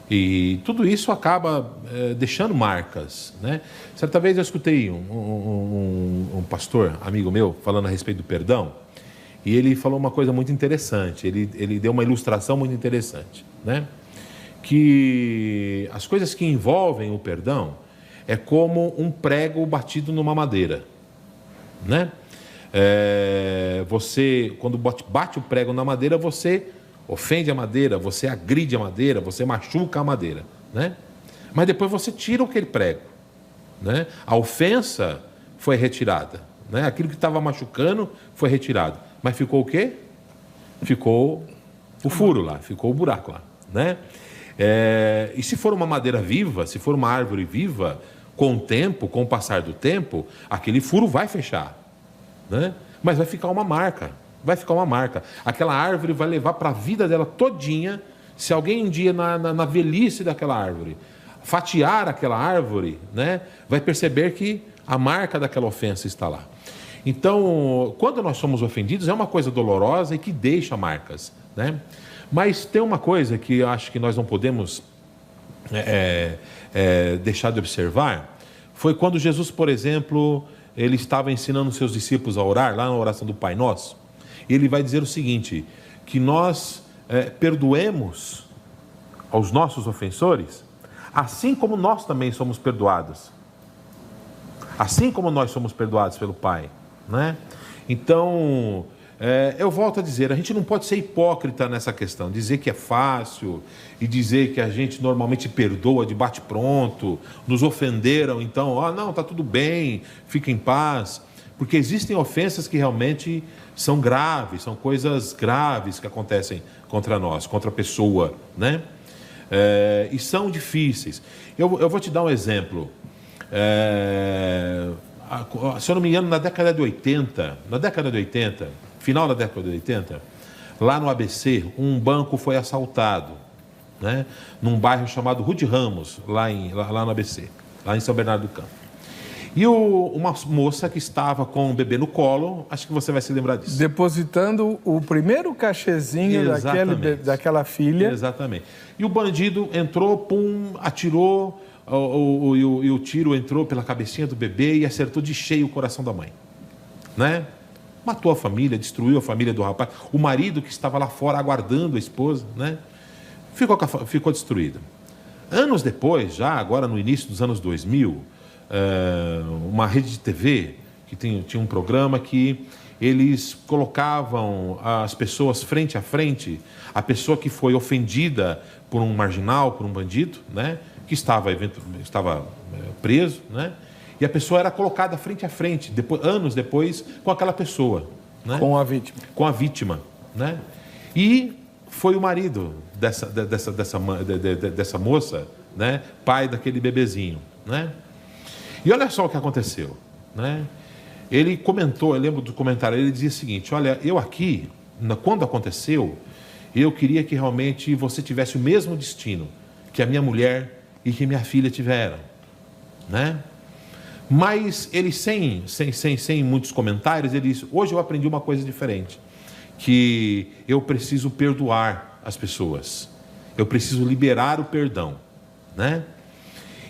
E tudo isso acaba deixando marcas, né? Certa vez eu escutei um pastor, amigo meu, falando a respeito do perdão, e ele falou uma coisa muito interessante, ele deu uma ilustração muito interessante, né? Que as coisas que envolvem o perdão é como um prego batido numa madeira, né? Você, quando bate o prego na madeira, você ofende a madeira, você agride a madeira, você machuca a madeira, né? Mas depois você tira aquele prego, né? A ofensa foi retirada, né? Aquilo que estava machucando foi retirado. Mas ficou o quê? Ficou o furo lá, ficou o buraco lá, né? E se for uma madeira viva, se for uma árvore viva, com o tempo, com o passar do tempo, aquele furo vai fechar, né? Mas vai ficar uma marca. Vai ficar uma marca. Aquela árvore vai levar para a vida dela todinha. Se alguém um dia na velhice daquela árvore fatiar aquela árvore, né, vai perceber que a marca daquela ofensa está lá. Então, quando nós somos ofendidos, é uma coisa dolorosa e que deixa marcas, né? Mas tem uma coisa que eu acho que nós não podemos deixar de observar. Foi quando Jesus, por exemplo, ele estava ensinando os seus discípulos a orar, lá na oração do Pai Nosso. Ele vai dizer o seguinte, que nós perdoemos aos nossos ofensores, assim como nós também somos perdoados. Assim como nós somos perdoados pelo Pai, né? Então, eu volto a dizer, a gente não pode ser hipócrita nessa questão, dizer que é fácil e dizer que a gente normalmente perdoa de bate-pronto, nos ofenderam, então, não, está tudo bem, fica em paz, porque existem ofensas que realmente são graves, são coisas graves que acontecem contra nós, contra a pessoa, né? E são difíceis. Eu vou te dar um exemplo. Se eu não me engano, na década de 80, final da década de 80, lá no ABC, um banco foi assaltado, né? Num bairro chamado Rude Ramos, lá no ABC, lá em São Bernardo do Campo. E uma moça que estava com um bebê no colo, acho que você vai se lembrar disso. Depositando o primeiro cachezinho daquela filha. Exatamente. E o bandido entrou, atirou, e o tiro entrou pela cabecinha do bebê e acertou de cheio o coração da mãe, né? Matou a família, destruiu a família do rapaz. O marido que estava lá fora aguardando a esposa, né? Ficou destruído. Anos depois, já agora no início dos anos 2000, uma rede de TV que tinha um programa que eles colocavam as pessoas frente a frente, a pessoa que foi ofendida por um marginal, por um bandido, né, que estava preso, né, e a pessoa era colocada frente a frente, anos depois, com aquela pessoa, né, com a vítima, né, e foi o marido dessa moça, né, pai daquele bebezinho, né. E olha só o que aconteceu, né? Ele comentou, eu lembro do comentário, ele dizia o seguinte, olha, eu aqui, quando aconteceu, eu queria que realmente você tivesse o mesmo destino que a minha mulher e que minha filha tiveram, né? Mas ele, sem muitos comentários, ele disse: hoje eu aprendi uma coisa diferente, que eu preciso perdoar as pessoas, eu preciso liberar o perdão, né?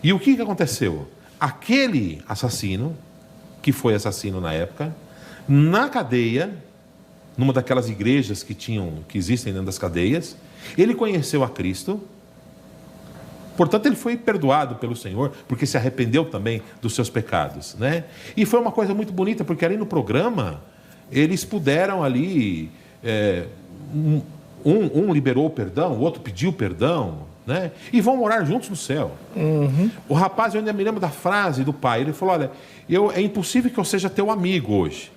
E o que aconteceu? Aquele assassino, que foi assassino na época, na cadeia, numa daquelas igrejas que existem dentro das cadeias, ele conheceu a Cristo. Portanto, ele foi perdoado pelo Senhor, porque se arrependeu também dos seus pecados, né? E foi uma coisa muito bonita, porque ali no programa, eles puderam ali, um liberou o perdão, o outro pediu perdão, né? E vão morar juntos no céu. Uhum. O rapaz, eu ainda me lembro da frase do pai, ele falou: olha, é impossível que eu seja teu amigo hoje,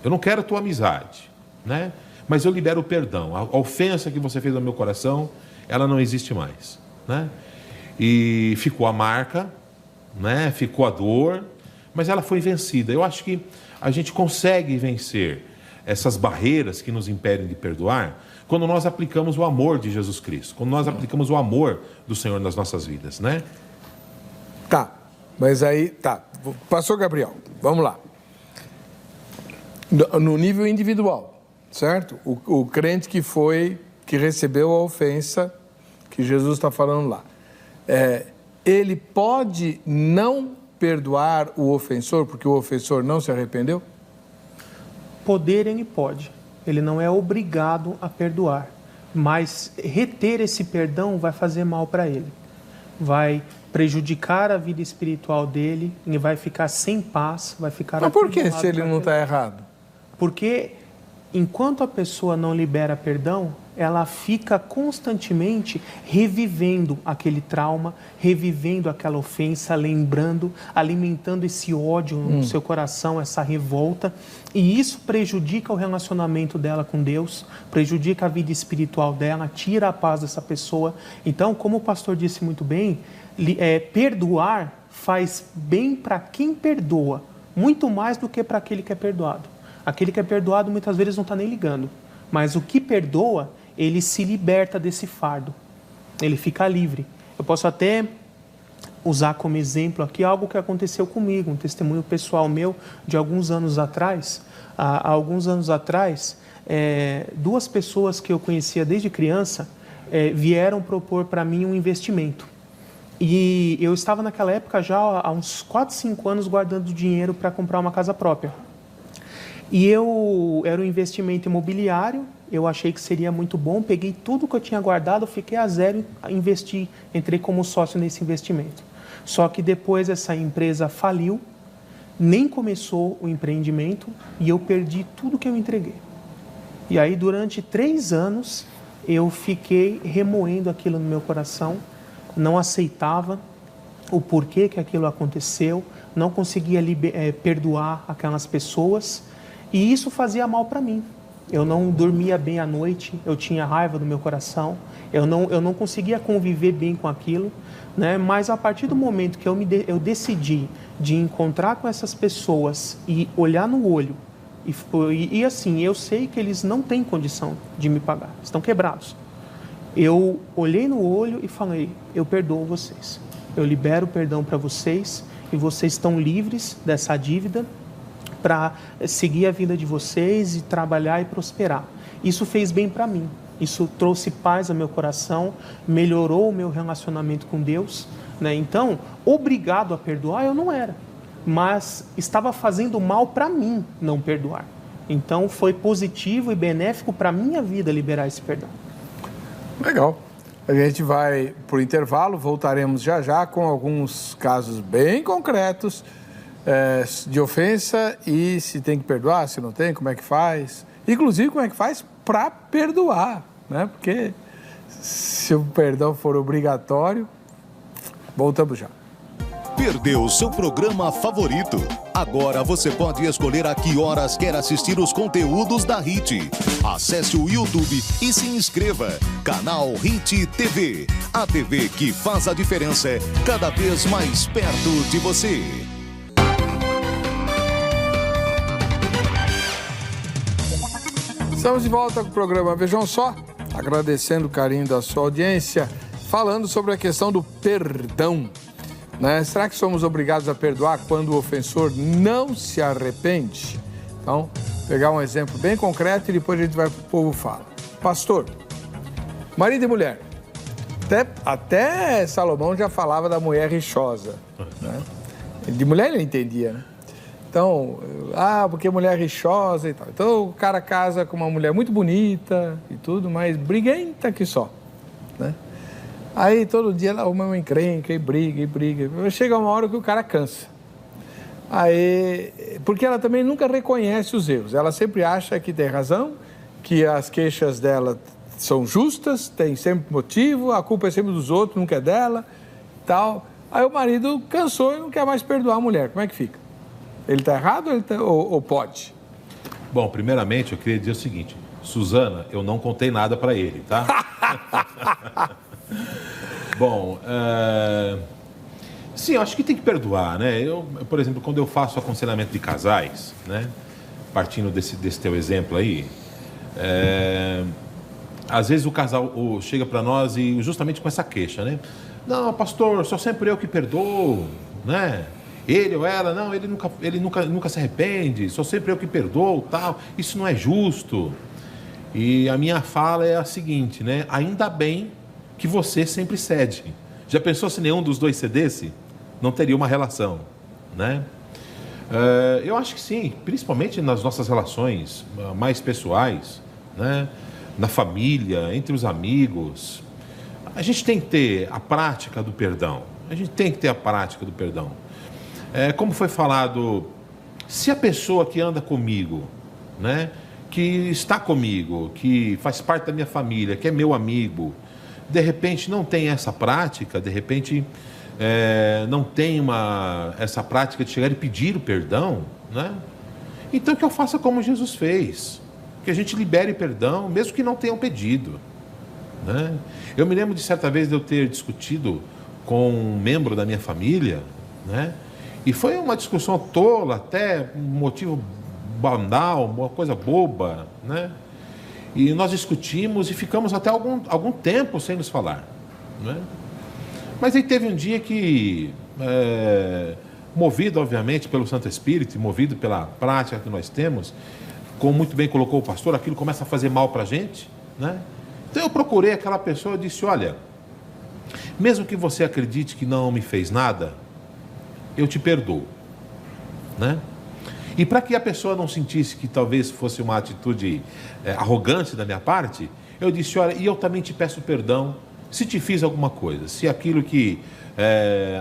eu não quero a tua amizade, né? Mas eu libero o perdão, a ofensa que você fez no meu coração, ela não existe mais. Né? E ficou a marca, né? Ficou a dor, mas ela foi vencida. Eu acho que a gente consegue vencer essas barreiras que nos impedem de perdoar quando nós aplicamos o amor de Jesus Cristo, quando nós aplicamos o amor do Senhor nas nossas vidas, né? Tá, mas aí, tá, pastor Gabriel, vamos lá. No nível individual, certo? O crente que recebeu a ofensa que Jesus está falando lá, ele pode não perdoar o ofensor, porque o ofensor não se arrependeu? Poder ele pode, ele não é obrigado a perdoar, mas reter esse perdão vai fazer mal para ele, vai prejudicar a vida espiritual dele, ele vai ficar sem paz, vai ficar... Mas por que, se ele não está errado? Porque enquanto a pessoa não libera perdão, ela fica constantemente revivendo aquele trauma, revivendo aquela ofensa, lembrando, alimentando esse ódio no seu coração, essa revolta. E isso prejudica o relacionamento dela com Deus, prejudica a vida espiritual dela, tira a paz dessa pessoa. Então, como o pastor disse muito bem, perdoar faz bem para quem perdoa, muito mais do que para aquele que é perdoado. Aquele que é perdoado muitas vezes não está nem ligando, mas o que perdoa, ele se liberta desse fardo, ele fica livre. Eu posso até usar como exemplo aqui algo que aconteceu comigo, um testemunho pessoal meu de alguns anos atrás. Há alguns anos atrás, duas pessoas que eu conhecia desde criança vieram propor para mim um investimento. E eu estava naquela época já há uns 4, 5 anos guardando dinheiro para comprar uma casa própria. E era um investimento imobiliário, eu achei que seria muito bom, peguei tudo que eu tinha guardado, fiquei a zero, investi, entrei como sócio nesse investimento. Só que depois essa empresa faliu, nem começou o empreendimento e eu perdi tudo que eu entreguei. E aí durante 3 anos eu fiquei remoendo aquilo no meu coração, não aceitava o porquê que aquilo aconteceu, não conseguia perdoar aquelas pessoas. E isso fazia mal para mim. Eu não dormia bem à noite, eu tinha raiva no meu coração, eu não conseguia conviver bem com aquilo, né? Mas a partir do momento que eu decidi de encontrar com essas pessoas e olhar no olho, e assim, eu sei que eles não têm condição de me pagar, estão quebrados. Eu olhei no olho e falei: eu perdoo vocês, eu libero o perdão para vocês e vocês estão livres dessa dívida, para seguir a vida de vocês e trabalhar e prosperar. Isso fez bem para mim, isso trouxe paz ao meu coração, melhorou o meu relacionamento com Deus, né? Então, obrigado a perdoar eu não era, mas estava fazendo mal para mim não perdoar. Então, foi positivo e benéfico para a minha vida liberar esse perdão. Legal. A gente vai por intervalo, voltaremos já já com alguns casos bem concretos de ofensa e se tem que perdoar, se não tem, como é que faz. Inclusive, como é que faz para perdoar, né? Porque se o perdão for obrigatório, voltamos já. Perdeu seu programa favorito? Agora você pode escolher a que horas quer assistir os conteúdos da HIT. Acesse o YouTube e se inscreva. Canal HIT TV. A TV que faz a diferença cada vez mais perto de você. Estamos de volta com o programa Vejam Só, agradecendo o carinho da sua audiência, falando sobre a questão do perdão. né? Será que somos obrigados a perdoar quando o ofensor não se arrepende? Então, pegar um exemplo bem concreto e depois a gente vai para o povo fala. Pastor, marido e mulher. Até Salomão já falava da mulher rixosa, né? De mulher ele entendia, né? Então, porque mulher rixosa e tal. Então, o cara casa com uma mulher muito bonita e tudo, mas briguenta que só, né? Aí, todo dia, ela arruma uma encrenca e briga. Chega uma hora que o cara cansa. Aí, porque ela também nunca reconhece os erros. Ela sempre acha que tem razão, que as queixas dela são justas, tem sempre motivo, a culpa é sempre dos outros, nunca é dela, tal. Aí o marido cansou e não quer mais perdoar a mulher. Como é que fica? Ele está errado ou pode? Bom, primeiramente eu queria dizer o seguinte, Suzana, eu não contei nada para ele, tá? Bom, sim, eu acho que tem que perdoar, né? Eu, por exemplo, quando eu faço aconselhamento de casais, né? Partindo desse teu exemplo aí, às vezes o casal chega para nós e justamente com essa queixa, né? Não, pastor, sou sempre eu que perdoo, né? Ele ou ela, não, ele nunca se arrepende, sou sempre eu que perdoo, tal. Isso não é justo. E a minha fala é a seguinte, né? Ainda bem que você sempre cede. Já pensou se nenhum dos dois cedesse? Não teria uma relação, né? Eu acho que sim, principalmente nas nossas relações mais pessoais, né? Na família, entre os amigos. A gente tem que ter a prática do perdão. Como foi falado, se a pessoa que anda comigo, né, que está comigo, que faz parte da minha família, que é meu amigo, de repente não tem essa prática, de repente não tem essa prática de chegar e pedir o perdão, né? Então que eu faça como Jesus fez, que a gente libere perdão, mesmo que não tenham pedido, né? Eu me lembro de certa vez de eu ter discutido com um membro da minha família, né? E foi uma discussão tola, até um motivo banal, uma coisa boba, né? E nós discutimos e ficamos até algum tempo sem nos falar, né? Mas aí teve um dia que, movido obviamente pelo Santo Espírito, movido pela prática que nós temos, como muito bem colocou o pastor, aquilo começa a fazer mal para a gente, né? Então eu procurei aquela pessoa e disse, olha, mesmo que você acredite que não me fez nada, eu te perdoo, né? E para que a pessoa não sentisse que talvez fosse uma atitude arrogante da minha parte, eu disse, olha, e eu também te peço perdão se te fiz alguma coisa, se aquilo que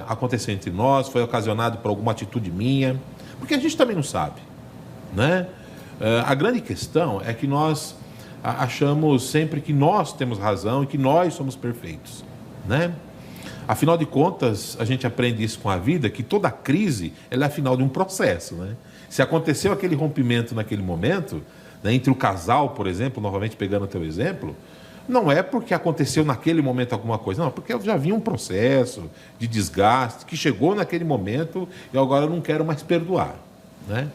aconteceu entre nós foi ocasionado por alguma atitude minha, porque a gente também não sabe, né? A grande questão é que nós achamos sempre que nós temos razão e que nós somos perfeitos, né? Afinal de contas, a gente aprende isso com a vida, que toda crise ela é final de um processo, né? Se aconteceu aquele rompimento naquele momento, né, entre o casal, por exemplo, novamente pegando o teu exemplo, não é porque aconteceu naquele momento alguma coisa, não, porque eu já vi um processo de desgaste que chegou naquele momento e agora eu não quero mais perdoar, né?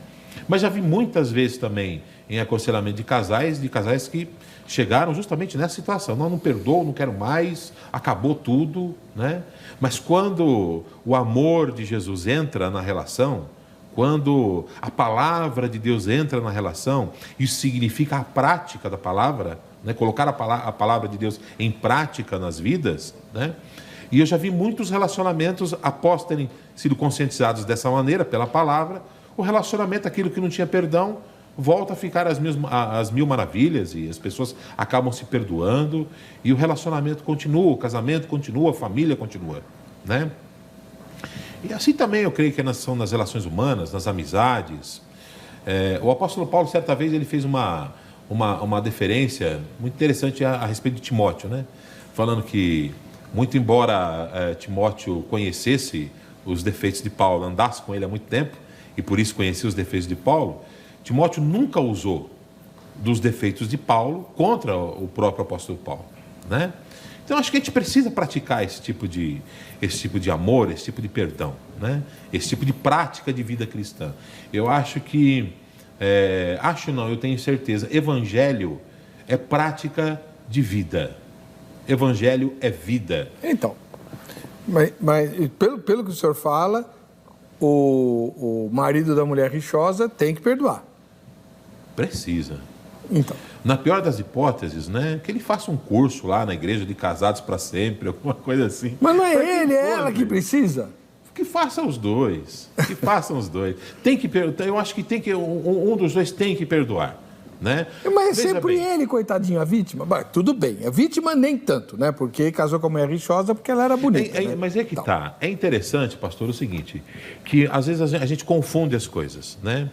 Mas já vi muitas vezes também em aconselhamento de casais que chegaram justamente nessa situação. Não perdoo, não quero mais, acabou tudo, né? Mas quando o amor de Jesus entra na relação, quando a palavra de Deus entra na relação, isso significa a prática da palavra, né? Colocar a palavra de Deus em prática nas vidas, né? E eu já vi muitos relacionamentos, após terem sido conscientizados dessa maneira, pela palavra, o relacionamento, aquilo que não tinha perdão, volta a ficar as mil maravilhas e as pessoas acabam se perdoando e o relacionamento continua, o casamento continua, a família continua, né? E assim também eu creio que são nas relações humanas, nas amizades. O apóstolo Paulo, certa vez, ele fez uma deferência muito interessante a respeito de Timóteo, né? Falando que, muito embora Timóteo conhecesse os defeitos de Paulo, andasse com ele há muito tempo, e por isso conhecia os defeitos de Paulo, Timóteo nunca usou dos defeitos de Paulo contra o próprio apóstolo Paulo, né? Então acho que a gente precisa praticar esse tipo de amor, esse tipo de perdão, né? Esse tipo de prática de vida cristã. Eu acho que, eu tenho certeza, evangelho é prática de vida. Evangelho é vida. Então, Mas pelo que o senhor fala, o marido da mulher rixosa tem que perdoar. Precisa. Então. Na pior das hipóteses, né? Que ele faça um curso lá na igreja de casados para sempre, alguma coisa assim. Mas não é ele, é ela que precisa. Que façam os dois. Que façam os dois. Tem que perdoar. Eu acho que tem que um dos dois tem que perdoar, né? Mas é Veja sempre bem. ele, coitadinho, a vítima. Mas, tudo bem, a vítima nem tanto, né? Porque casou com a mulher rixosa porque ela era bonita. Né? Mas é que tá. É interessante, pastor, o seguinte, que às vezes a gente confunde as coisas, né?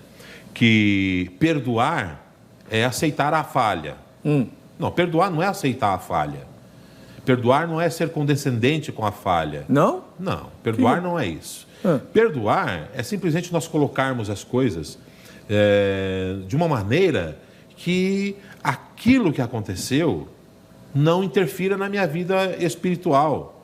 Que perdoar é aceitar a falha. Não, perdoar não é aceitar a falha. Perdoar não é ser condescendente com a falha. Não? Não, perdoar não é isso. Perdoar é simplesmente nós colocarmos as coisas de uma maneira que aquilo que aconteceu não interfira na minha vida espiritual.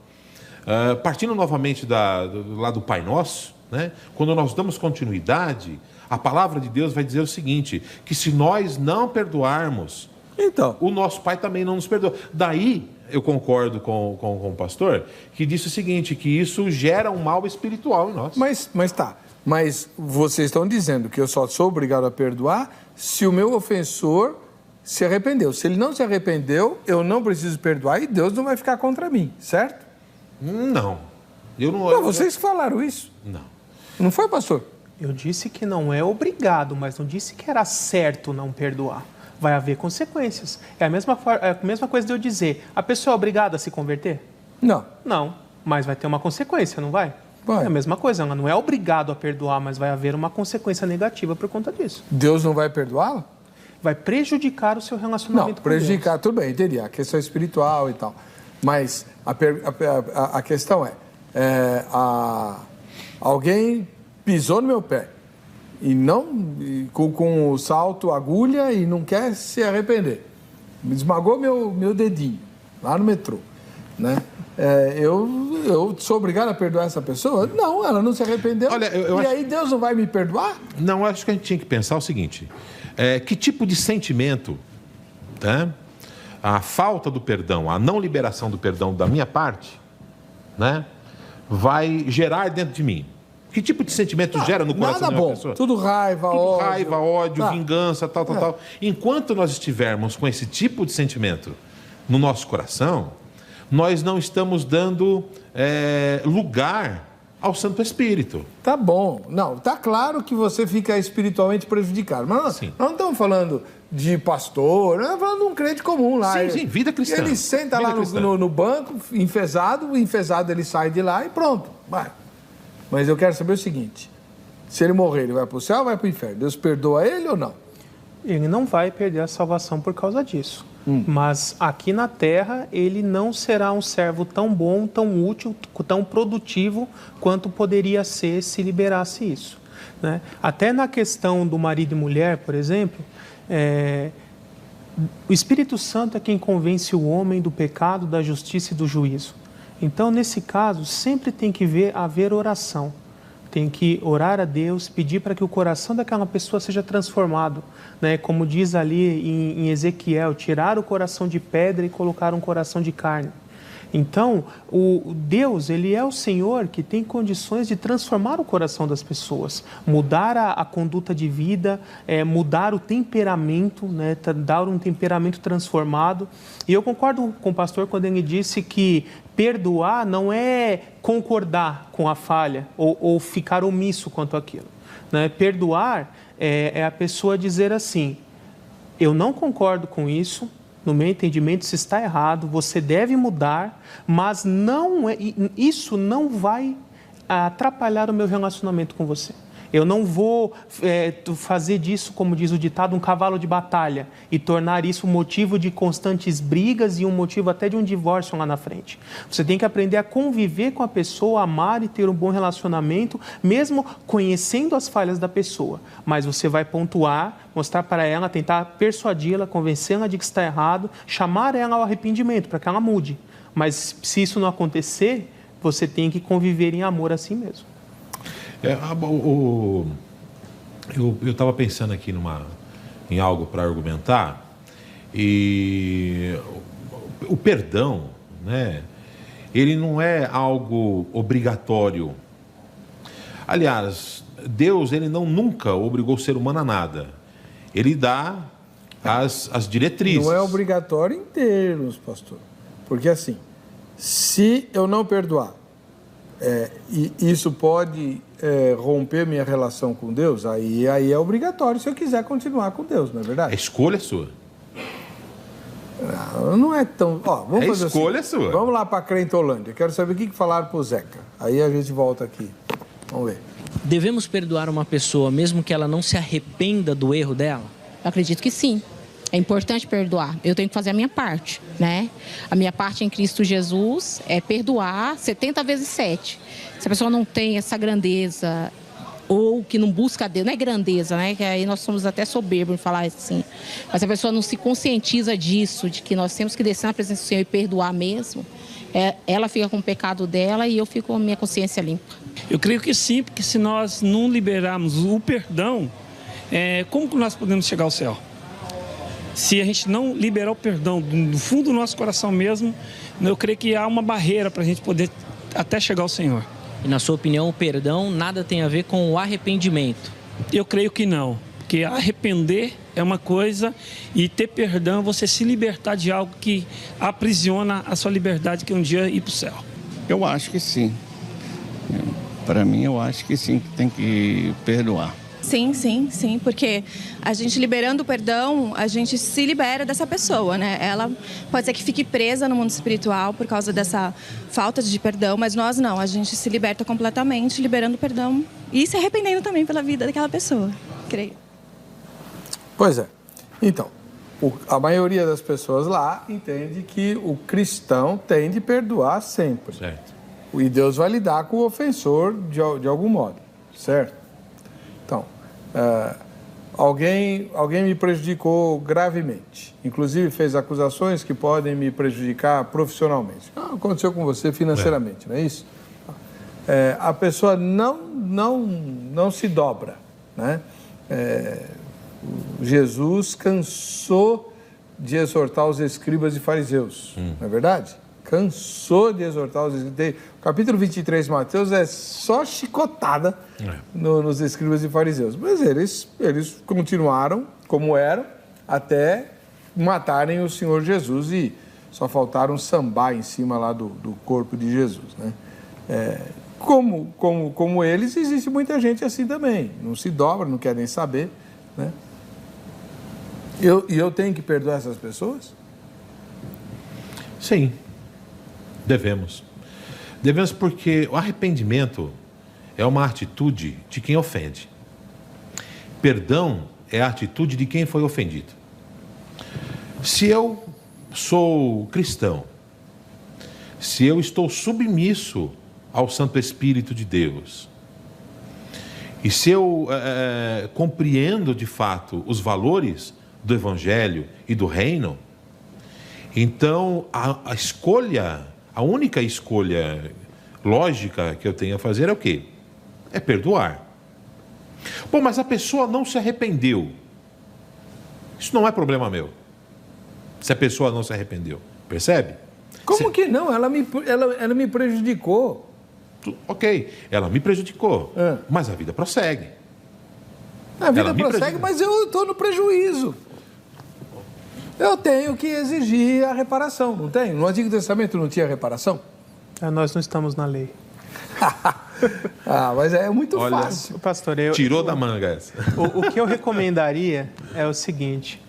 Partindo novamente do Pai Nosso, né? Quando nós damos continuidade, a palavra de Deus vai dizer o seguinte, que se nós não perdoarmos, Então. o nosso Pai também não nos perdoa. Daí, eu concordo com o pastor, que disse o seguinte, que isso gera um mal espiritual em nós. Mas tá. Mas vocês estão dizendo que eu só sou obrigado a perdoar se o meu ofensor se arrependeu. Se ele não se arrependeu, eu não preciso perdoar e Deus não vai ficar contra mim, certo? Não. Não, vocês falaram isso. Não. Não foi, pastor? Eu disse que não é obrigado, mas não disse que era certo não perdoar. Vai haver consequências. É a mesma coisa de eu dizer, a pessoa é obrigada a se converter? Não. Não, mas vai ter uma consequência, não vai? Vai. É a mesma coisa, ela não é obrigado a perdoar, mas vai haver uma consequência negativa por conta disso. Deus não vai perdoá-la? Vai prejudicar o seu Não, relacionamento com prejudicar, tudo bem, entendi. A questão espiritual e tal. Mas a questão alguém pisou no meu pé e não com o salto, agulha e não quer se arrepender. Me esmagou meu dedinho lá no metrô, né? Eu sou obrigado a perdoar essa pessoa? Não, ela não se arrependeu. Olha, aí Deus não vai me perdoar? Não, acho que a gente tinha que pensar o seguinte, que tipo de sentimento, né, a falta do perdão, a não liberação do perdão da minha parte, né, vai gerar dentro de mim? Que tipo de sentimento gera no coração nada de uma bom. pessoa? Tudo raiva, ódio. Raiva, ódio, vingança, tal. Enquanto nós estivermos com esse tipo de sentimento no nosso coração, nós não estamos dando lugar ao Santo Espírito. Tá bom. Não, tá claro que você fica espiritualmente prejudicado. Mas nós não estamos falando de pastor, nós estamos falando de um crente comum lá. Sim, vida cristã. Ele senta vida lá cristã. no banco, enfesado, o enfesado ele sai de lá e pronto. Vai. Mas eu quero saber o seguinte, se ele morrer, ele vai para o céu ou vai para o inferno? Deus perdoa ele ou não? Ele não vai perder a salvação por causa disso. Mas aqui na terra, ele não será um servo tão bom, tão útil, tão produtivo quanto poderia ser se liberasse isso, né? Até na questão do marido e mulher, por exemplo, o Espírito Santo é quem convence o homem do pecado, da justiça e do juízo. Então, nesse caso, sempre tem que haver oração. Tem que orar a Deus, pedir para que o coração daquela pessoa seja transformado, né? Como diz ali em Ezequiel, tirar o coração de pedra e colocar um coração de carne. Então, o Deus, ele é o Senhor que tem condições de transformar o coração das pessoas, mudar a conduta de vida, mudar o temperamento, né? Dar um temperamento transformado. E eu concordo com o pastor quando ele disse que perdoar não é concordar com a falha ou ficar omisso quanto àquilo, né? Perdoar é a pessoa dizer assim, eu não concordo com isso, no meu entendimento isso está errado, você deve mudar, mas isso não vai atrapalhar o meu relacionamento com você. Eu não vou fazer disso, como diz o ditado, um cavalo de batalha e tornar isso um motivo de constantes brigas e um motivo até de um divórcio lá na frente. Você tem que aprender a conviver com a pessoa, amar e ter um bom relacionamento, mesmo conhecendo as falhas da pessoa. Mas você vai pontuar, mostrar para ela, tentar persuadi-la, convencê-la de que está errado, chamar ela ao arrependimento para que ela mude. Mas se isso não acontecer, você tem que conviver em amor assim mesmo. Eu estava pensando aqui em algo para argumentar, e o perdão, né, ele não é algo obrigatório. Aliás, Deus, ele nunca obrigou o ser humano a nada. Ele dá as diretrizes. Não é obrigatório em termos, pastor. Porque assim, se eu não perdoar, e isso pode romper minha relação com Deus, aí é obrigatório se eu quiser continuar com Deus, não é verdade? A escolha é sua. Não é tão... vamos fazer a escolha assim. é sua. Vamos lá para Crentolândia. Quero saber o que falaram para o Zeca. Aí a gente volta aqui. Vamos ver. Devemos perdoar uma pessoa mesmo que ela não se arrependa do erro dela? Eu acredito que sim. É importante perdoar. Eu tenho que fazer a minha parte, né? A minha parte em Cristo Jesus é perdoar 70 vezes 7. Se a pessoa não tem essa grandeza ou que não busca Deus, não é grandeza, né? Que aí nós somos até soberbos em falar assim. Mas se a pessoa não se conscientiza disso, de que nós temos que descer na presença do Senhor e perdoar mesmo, ela fica com o pecado dela e eu fico com a minha consciência limpa. Eu creio que sim, porque se nós não liberarmos o perdão, como que nós podemos chegar ao céu? Se a gente não liberar o perdão do fundo do nosso coração mesmo, eu creio que há uma barreira para a gente poder até chegar ao Senhor. E na sua opinião, o perdão nada tem a ver com o arrependimento? Eu creio que não, porque arrepender é uma coisa e ter perdão é você se libertar de algo que aprisiona a sua liberdade, que um dia ir para o céu. Eu acho que sim. Para mim, eu acho que sim, que tem que perdoar. Sim, porque a gente liberando o perdão, a gente se libera dessa pessoa, né? Ela pode ser que fique presa no mundo espiritual por causa dessa falta de perdão, mas nós não, a gente se liberta completamente, liberando o perdão e se arrependendo também pela vida daquela pessoa, creio. Pois é. Então, a maioria das pessoas lá entende que o cristão tem de perdoar sempre. Certo. E Deus vai lidar com o ofensor de algum modo, certo? Então, alguém me prejudicou gravemente, inclusive fez acusações que podem me prejudicar profissionalmente. Aconteceu com você financeiramente, não é isso? A pessoa não se dobra, né? Jesus cansou de exortar os escribas e fariseus, não é verdade? Cansou de exortar os escribas. O capítulo 23 de Mateus é só chicotada nos escribas e fariseus. Mas eles continuaram como eram até matarem o Senhor Jesus e só faltaram sambar em cima lá do corpo de Jesus, né? Como eles, existe muita gente assim também. Não se dobra, não quer nem saber, né? Eu tenho que perdoar essas pessoas? Sim, devemos. Devemos porque o arrependimento é uma atitude de quem ofende. Perdão é a atitude de quem foi ofendido. Se eu sou cristão, se eu estou submisso ao Santo Espírito de Deus, e se eu compreendo de fato os valores do Evangelho e do Reino, então a única escolha lógica que eu tenho a fazer é o quê? É perdoar. Bom, mas a pessoa não se arrependeu. Isso não é problema meu. Se a pessoa não se arrependeu, percebe? Como que não? Ela me prejudicou. Ok, ela me prejudicou, mas a vida prossegue. A vida prossegue, mas eu estou no prejuízo. Eu tenho que exigir a reparação, não tenho? No Antigo Testamento não tinha reparação? Nós não estamos na lei. Mas é muito fácil. Pastor, tirou da manga essa. O que eu recomendaria é o seguinte: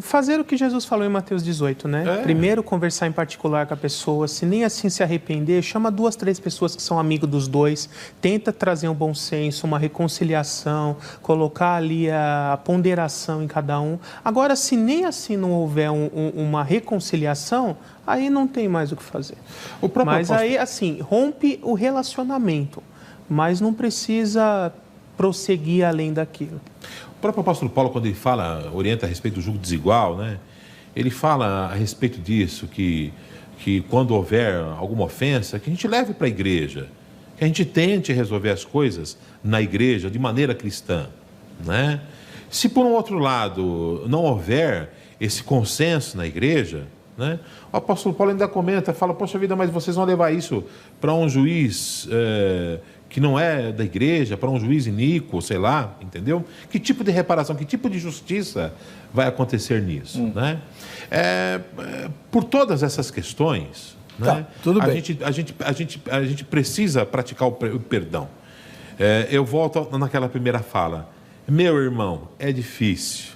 fazer o que Jesus falou em Mateus 18, né? Primeiro, conversar em particular com a pessoa. Se nem assim se arrepender, chama 2, 3 pessoas que são amigos dos dois. Tenta trazer um bom senso, uma reconciliação, colocar ali a ponderação em cada um. Agora, se nem assim não houver uma reconciliação, aí não tem mais o que fazer. Mas aí, assim, rompe o relacionamento, mas não precisa prosseguir além daquilo. O próprio apóstolo Paulo, quando ele orienta a respeito do jugo desigual, né? Ele fala a respeito disso, que quando houver alguma ofensa, que a gente leve para a igreja, que a gente tente resolver as coisas na igreja de maneira cristã, né? Se por um outro lado não houver esse consenso na igreja, né? O apóstolo Paulo ainda comenta, fala, poxa vida, mas vocês vão levar isso para um juiz que não é da igreja, para um juiz iníquo, sei lá, entendeu? Que tipo de reparação, que tipo de justiça vai acontecer nisso, né? Por todas essas questões, né? Tudo bem. A gente precisa praticar o perdão. Eu volto naquela primeira fala. Meu irmão, é difícil.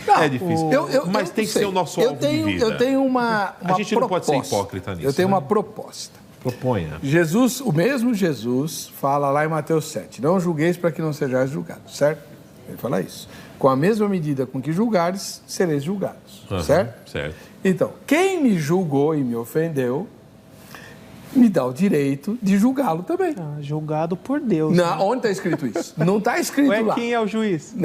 É difícil. Mas tem que ser o nosso alvo de vida. Eu tenho uma A gente não pode ser hipócrita nisso. Eu tenho né? uma proposta. Proponha. Jesus, o mesmo Jesus, fala lá em Mateus 7, não julgueis para que não sejais julgados, certo? Ele fala isso. Com a mesma medida com que julgares, sereis julgados, certo? Certo. Então, quem me julgou e me ofendeu, me dá o direito de julgá-lo também. Julgado por Deus. Não, onde está escrito isso? Não está escrito lá. Quem é o juiz?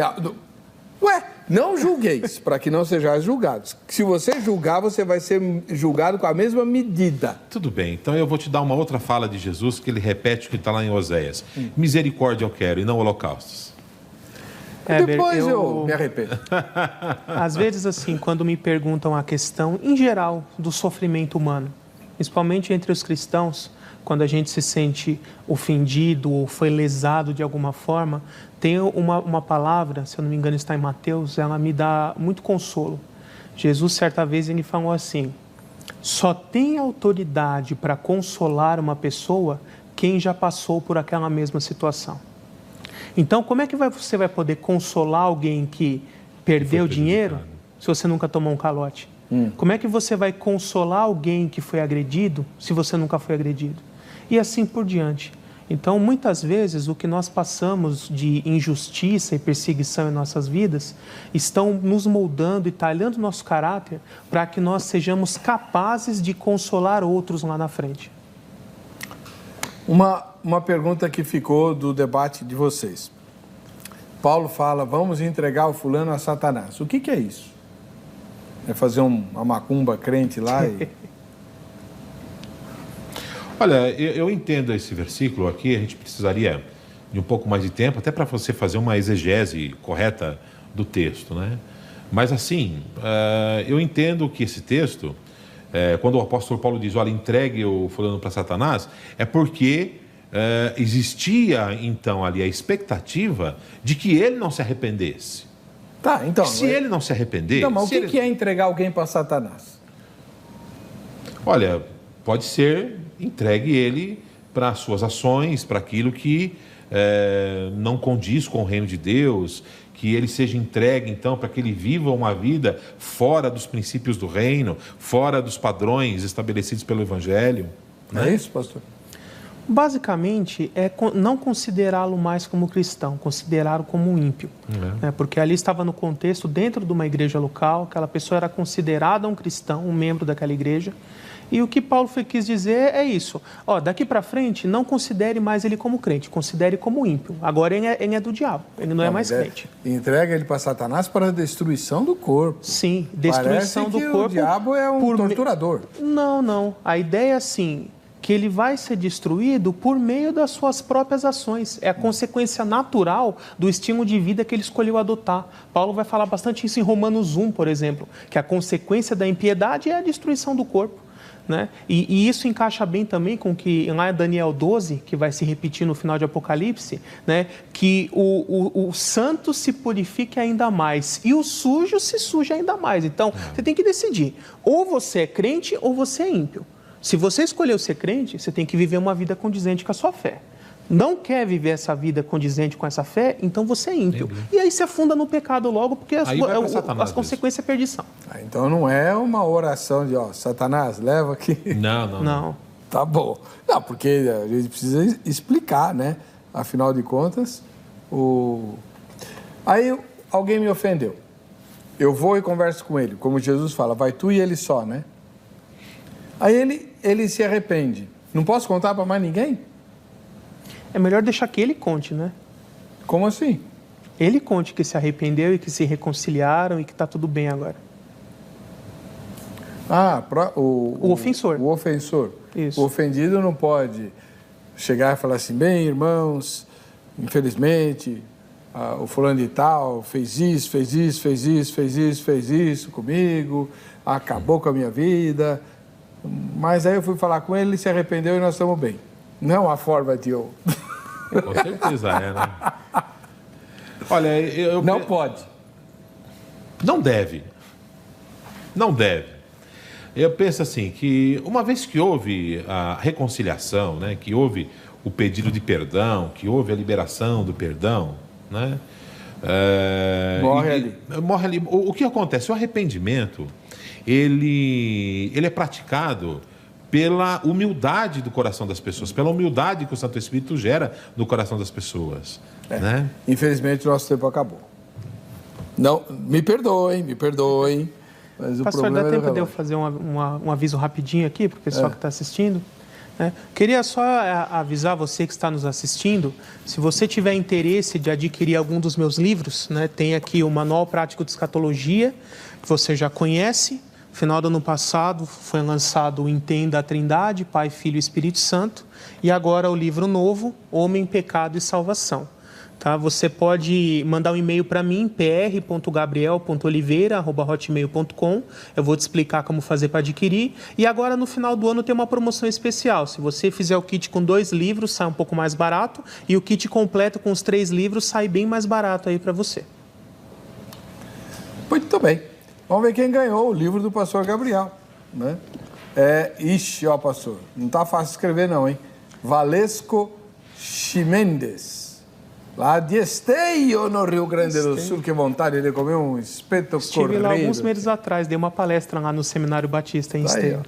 Não julgueis, para que não sejais julgados. Se você julgar, você vai ser julgado com a mesma medida. Tudo bem, então eu vou te dar uma outra fala de Jesus que ele repete o que está lá em Oséias. Misericórdia eu quero e não holocaustos. Depois eu me arrependo. Às vezes, assim, quando me perguntam a questão, em geral, do sofrimento humano, principalmente entre os cristãos, quando a gente se sente ofendido ou foi lesado de alguma forma, tem uma palavra, se eu não me engano está em Mateus, ela me dá muito consolo. Jesus, certa vez, ele falou assim, só tem autoridade para consolar uma pessoa quem já passou por aquela mesma situação. Então, como é que você vai poder consolar alguém que perdeu dinheiro se você nunca tomou um calote? Como é que você vai consolar alguém que foi agredido se você nunca foi agredido? E assim por diante. Então, muitas vezes, o que nós passamos de injustiça e perseguição em nossas vidas estão nos moldando e talhando nosso caráter para que nós sejamos capazes de consolar outros lá na frente. Uma pergunta que ficou do debate de vocês. Paulo fala, vamos entregar o fulano a Satanás. O que é isso? É fazer uma macumba crente lá e... Olha, eu entendo esse versículo aqui, a gente precisaria de um pouco mais de tempo, até para você fazer uma exegese correta do texto, né? Mas assim, eu entendo que esse texto, quando o apóstolo Paulo diz, olha, entregue o fulano para Satanás, é porque existia então ali a expectativa de que ele não se arrependesse. Tá, então... Se ele não se arrepender... Então, mas o que é entregar alguém para Satanás? Olha, pode ser... entregue ele para as suas ações, para aquilo que não condiz com o reino de Deus, que ele seja entregue, então, para que ele viva uma vida fora dos princípios do reino, fora dos padrões estabelecidos pelo Evangelho. Né? É isso, pastor? Basicamente, é não considerá-lo mais como cristão, considerá-lo como um ímpio. Porque ali estava no contexto, dentro de uma igreja local, aquela pessoa era considerada um cristão, um membro daquela igreja. E o que Paulo quis dizer é isso. Daqui para frente, não considere mais ele como crente, considere como ímpio. Agora ele é do diabo, ele não é mais crente. Entrega ele para Satanás para a destruição do corpo. Sim, destruição do corpo. O diabo é um torturador. Não. A ideia é assim, que ele vai ser destruído por meio das suas próprias ações. É a consequência natural do estilo de vida que ele escolheu adotar. Paulo vai falar bastante isso em Romanos 1, por exemplo, que a consequência da impiedade é a destruição do corpo. Né? E isso encaixa bem também com que lá em Daniel 12, que vai se repetir no final de Apocalipse, né? Que o santo se purifique ainda mais e o sujo se suje ainda mais. Então, você tem que decidir, ou você é crente ou você é ímpio. Se você escolheu ser crente, você tem que viver uma vida condizente com a sua fé. Não quer viver essa vida condizente com essa fé, então você é ímpio. E aí se afunda no pecado logo, porque as consequências é perdição. Então não é uma oração de, Satanás, leva aqui. Não. Tá bom. Não, porque a gente precisa explicar, né? Afinal de contas, aí alguém me ofendeu. Eu vou e converso com ele, como Jesus fala, vai tu e ele só, né? Aí ele se arrepende. Não posso contar para mais ninguém? É melhor deixar que ele conte, né? Como assim? Ele conte que se arrependeu e que se reconciliaram e que está tudo bem agora. O ofensor. O ofensor. Isso. O ofendido não pode chegar e falar assim, bem, irmãos, infelizmente, o fulano de tal fez isso, fez isso, fez isso, fez isso, fez isso comigo, acabou com a minha vida. Mas aí eu fui falar com ele se arrependeu e nós estamos bem. Não a forma de eu. Com certeza é, né? Olha, Não pode. Não deve. Não deve. Eu penso assim, que uma vez que houve a reconciliação, né, que houve o pedido de perdão, que houve a liberação do perdão, né? Morre ali. O que acontece? O arrependimento, ele é praticado pela humildade do coração das pessoas, pela humildade que o Santo Espírito gera no coração das pessoas. Né? Infelizmente, o nosso tempo acabou. Não, me perdoem. Mas Pastor, dá tempo de eu fazer um aviso rapidinho aqui para o pessoal que está assistindo? Queria só avisar você que está nos assistindo, se você tiver interesse de adquirir algum dos meus livros, né, tem aqui o Manual Prático de Escatologia, que você já conhece. No final do ano passado foi lançado o Entenda a Trindade, Pai, Filho e Espírito Santo, e agora o livro novo, Homem, Pecado e Salvação. Tá? Você pode mandar um e-mail para mim, pr.gabriel.oliveira@hotmail.com. Eu vou te explicar como fazer para adquirir. E agora, no final do ano, tem uma promoção especial. Se você fizer o kit com 2 livros, sai um pouco mais barato. E o kit completo com os 3 livros sai bem mais barato aí para você. Muito bem. Vamos ver quem ganhou o livro do pastor Gabriel. Né? Pastor, não está fácil escrever não, hein? Valesco Ximendes. Lá de Esteio, no Rio Grande do Sul, que vontade de comer um espeto Estive corrido. lá alguns meses atrás, dei uma palestra lá no Seminário Batista em Esteio.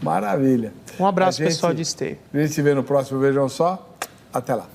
Maravilha. Um abraço, pessoal de Esteio. A gente se vê no próximo Vejam Só. Até lá.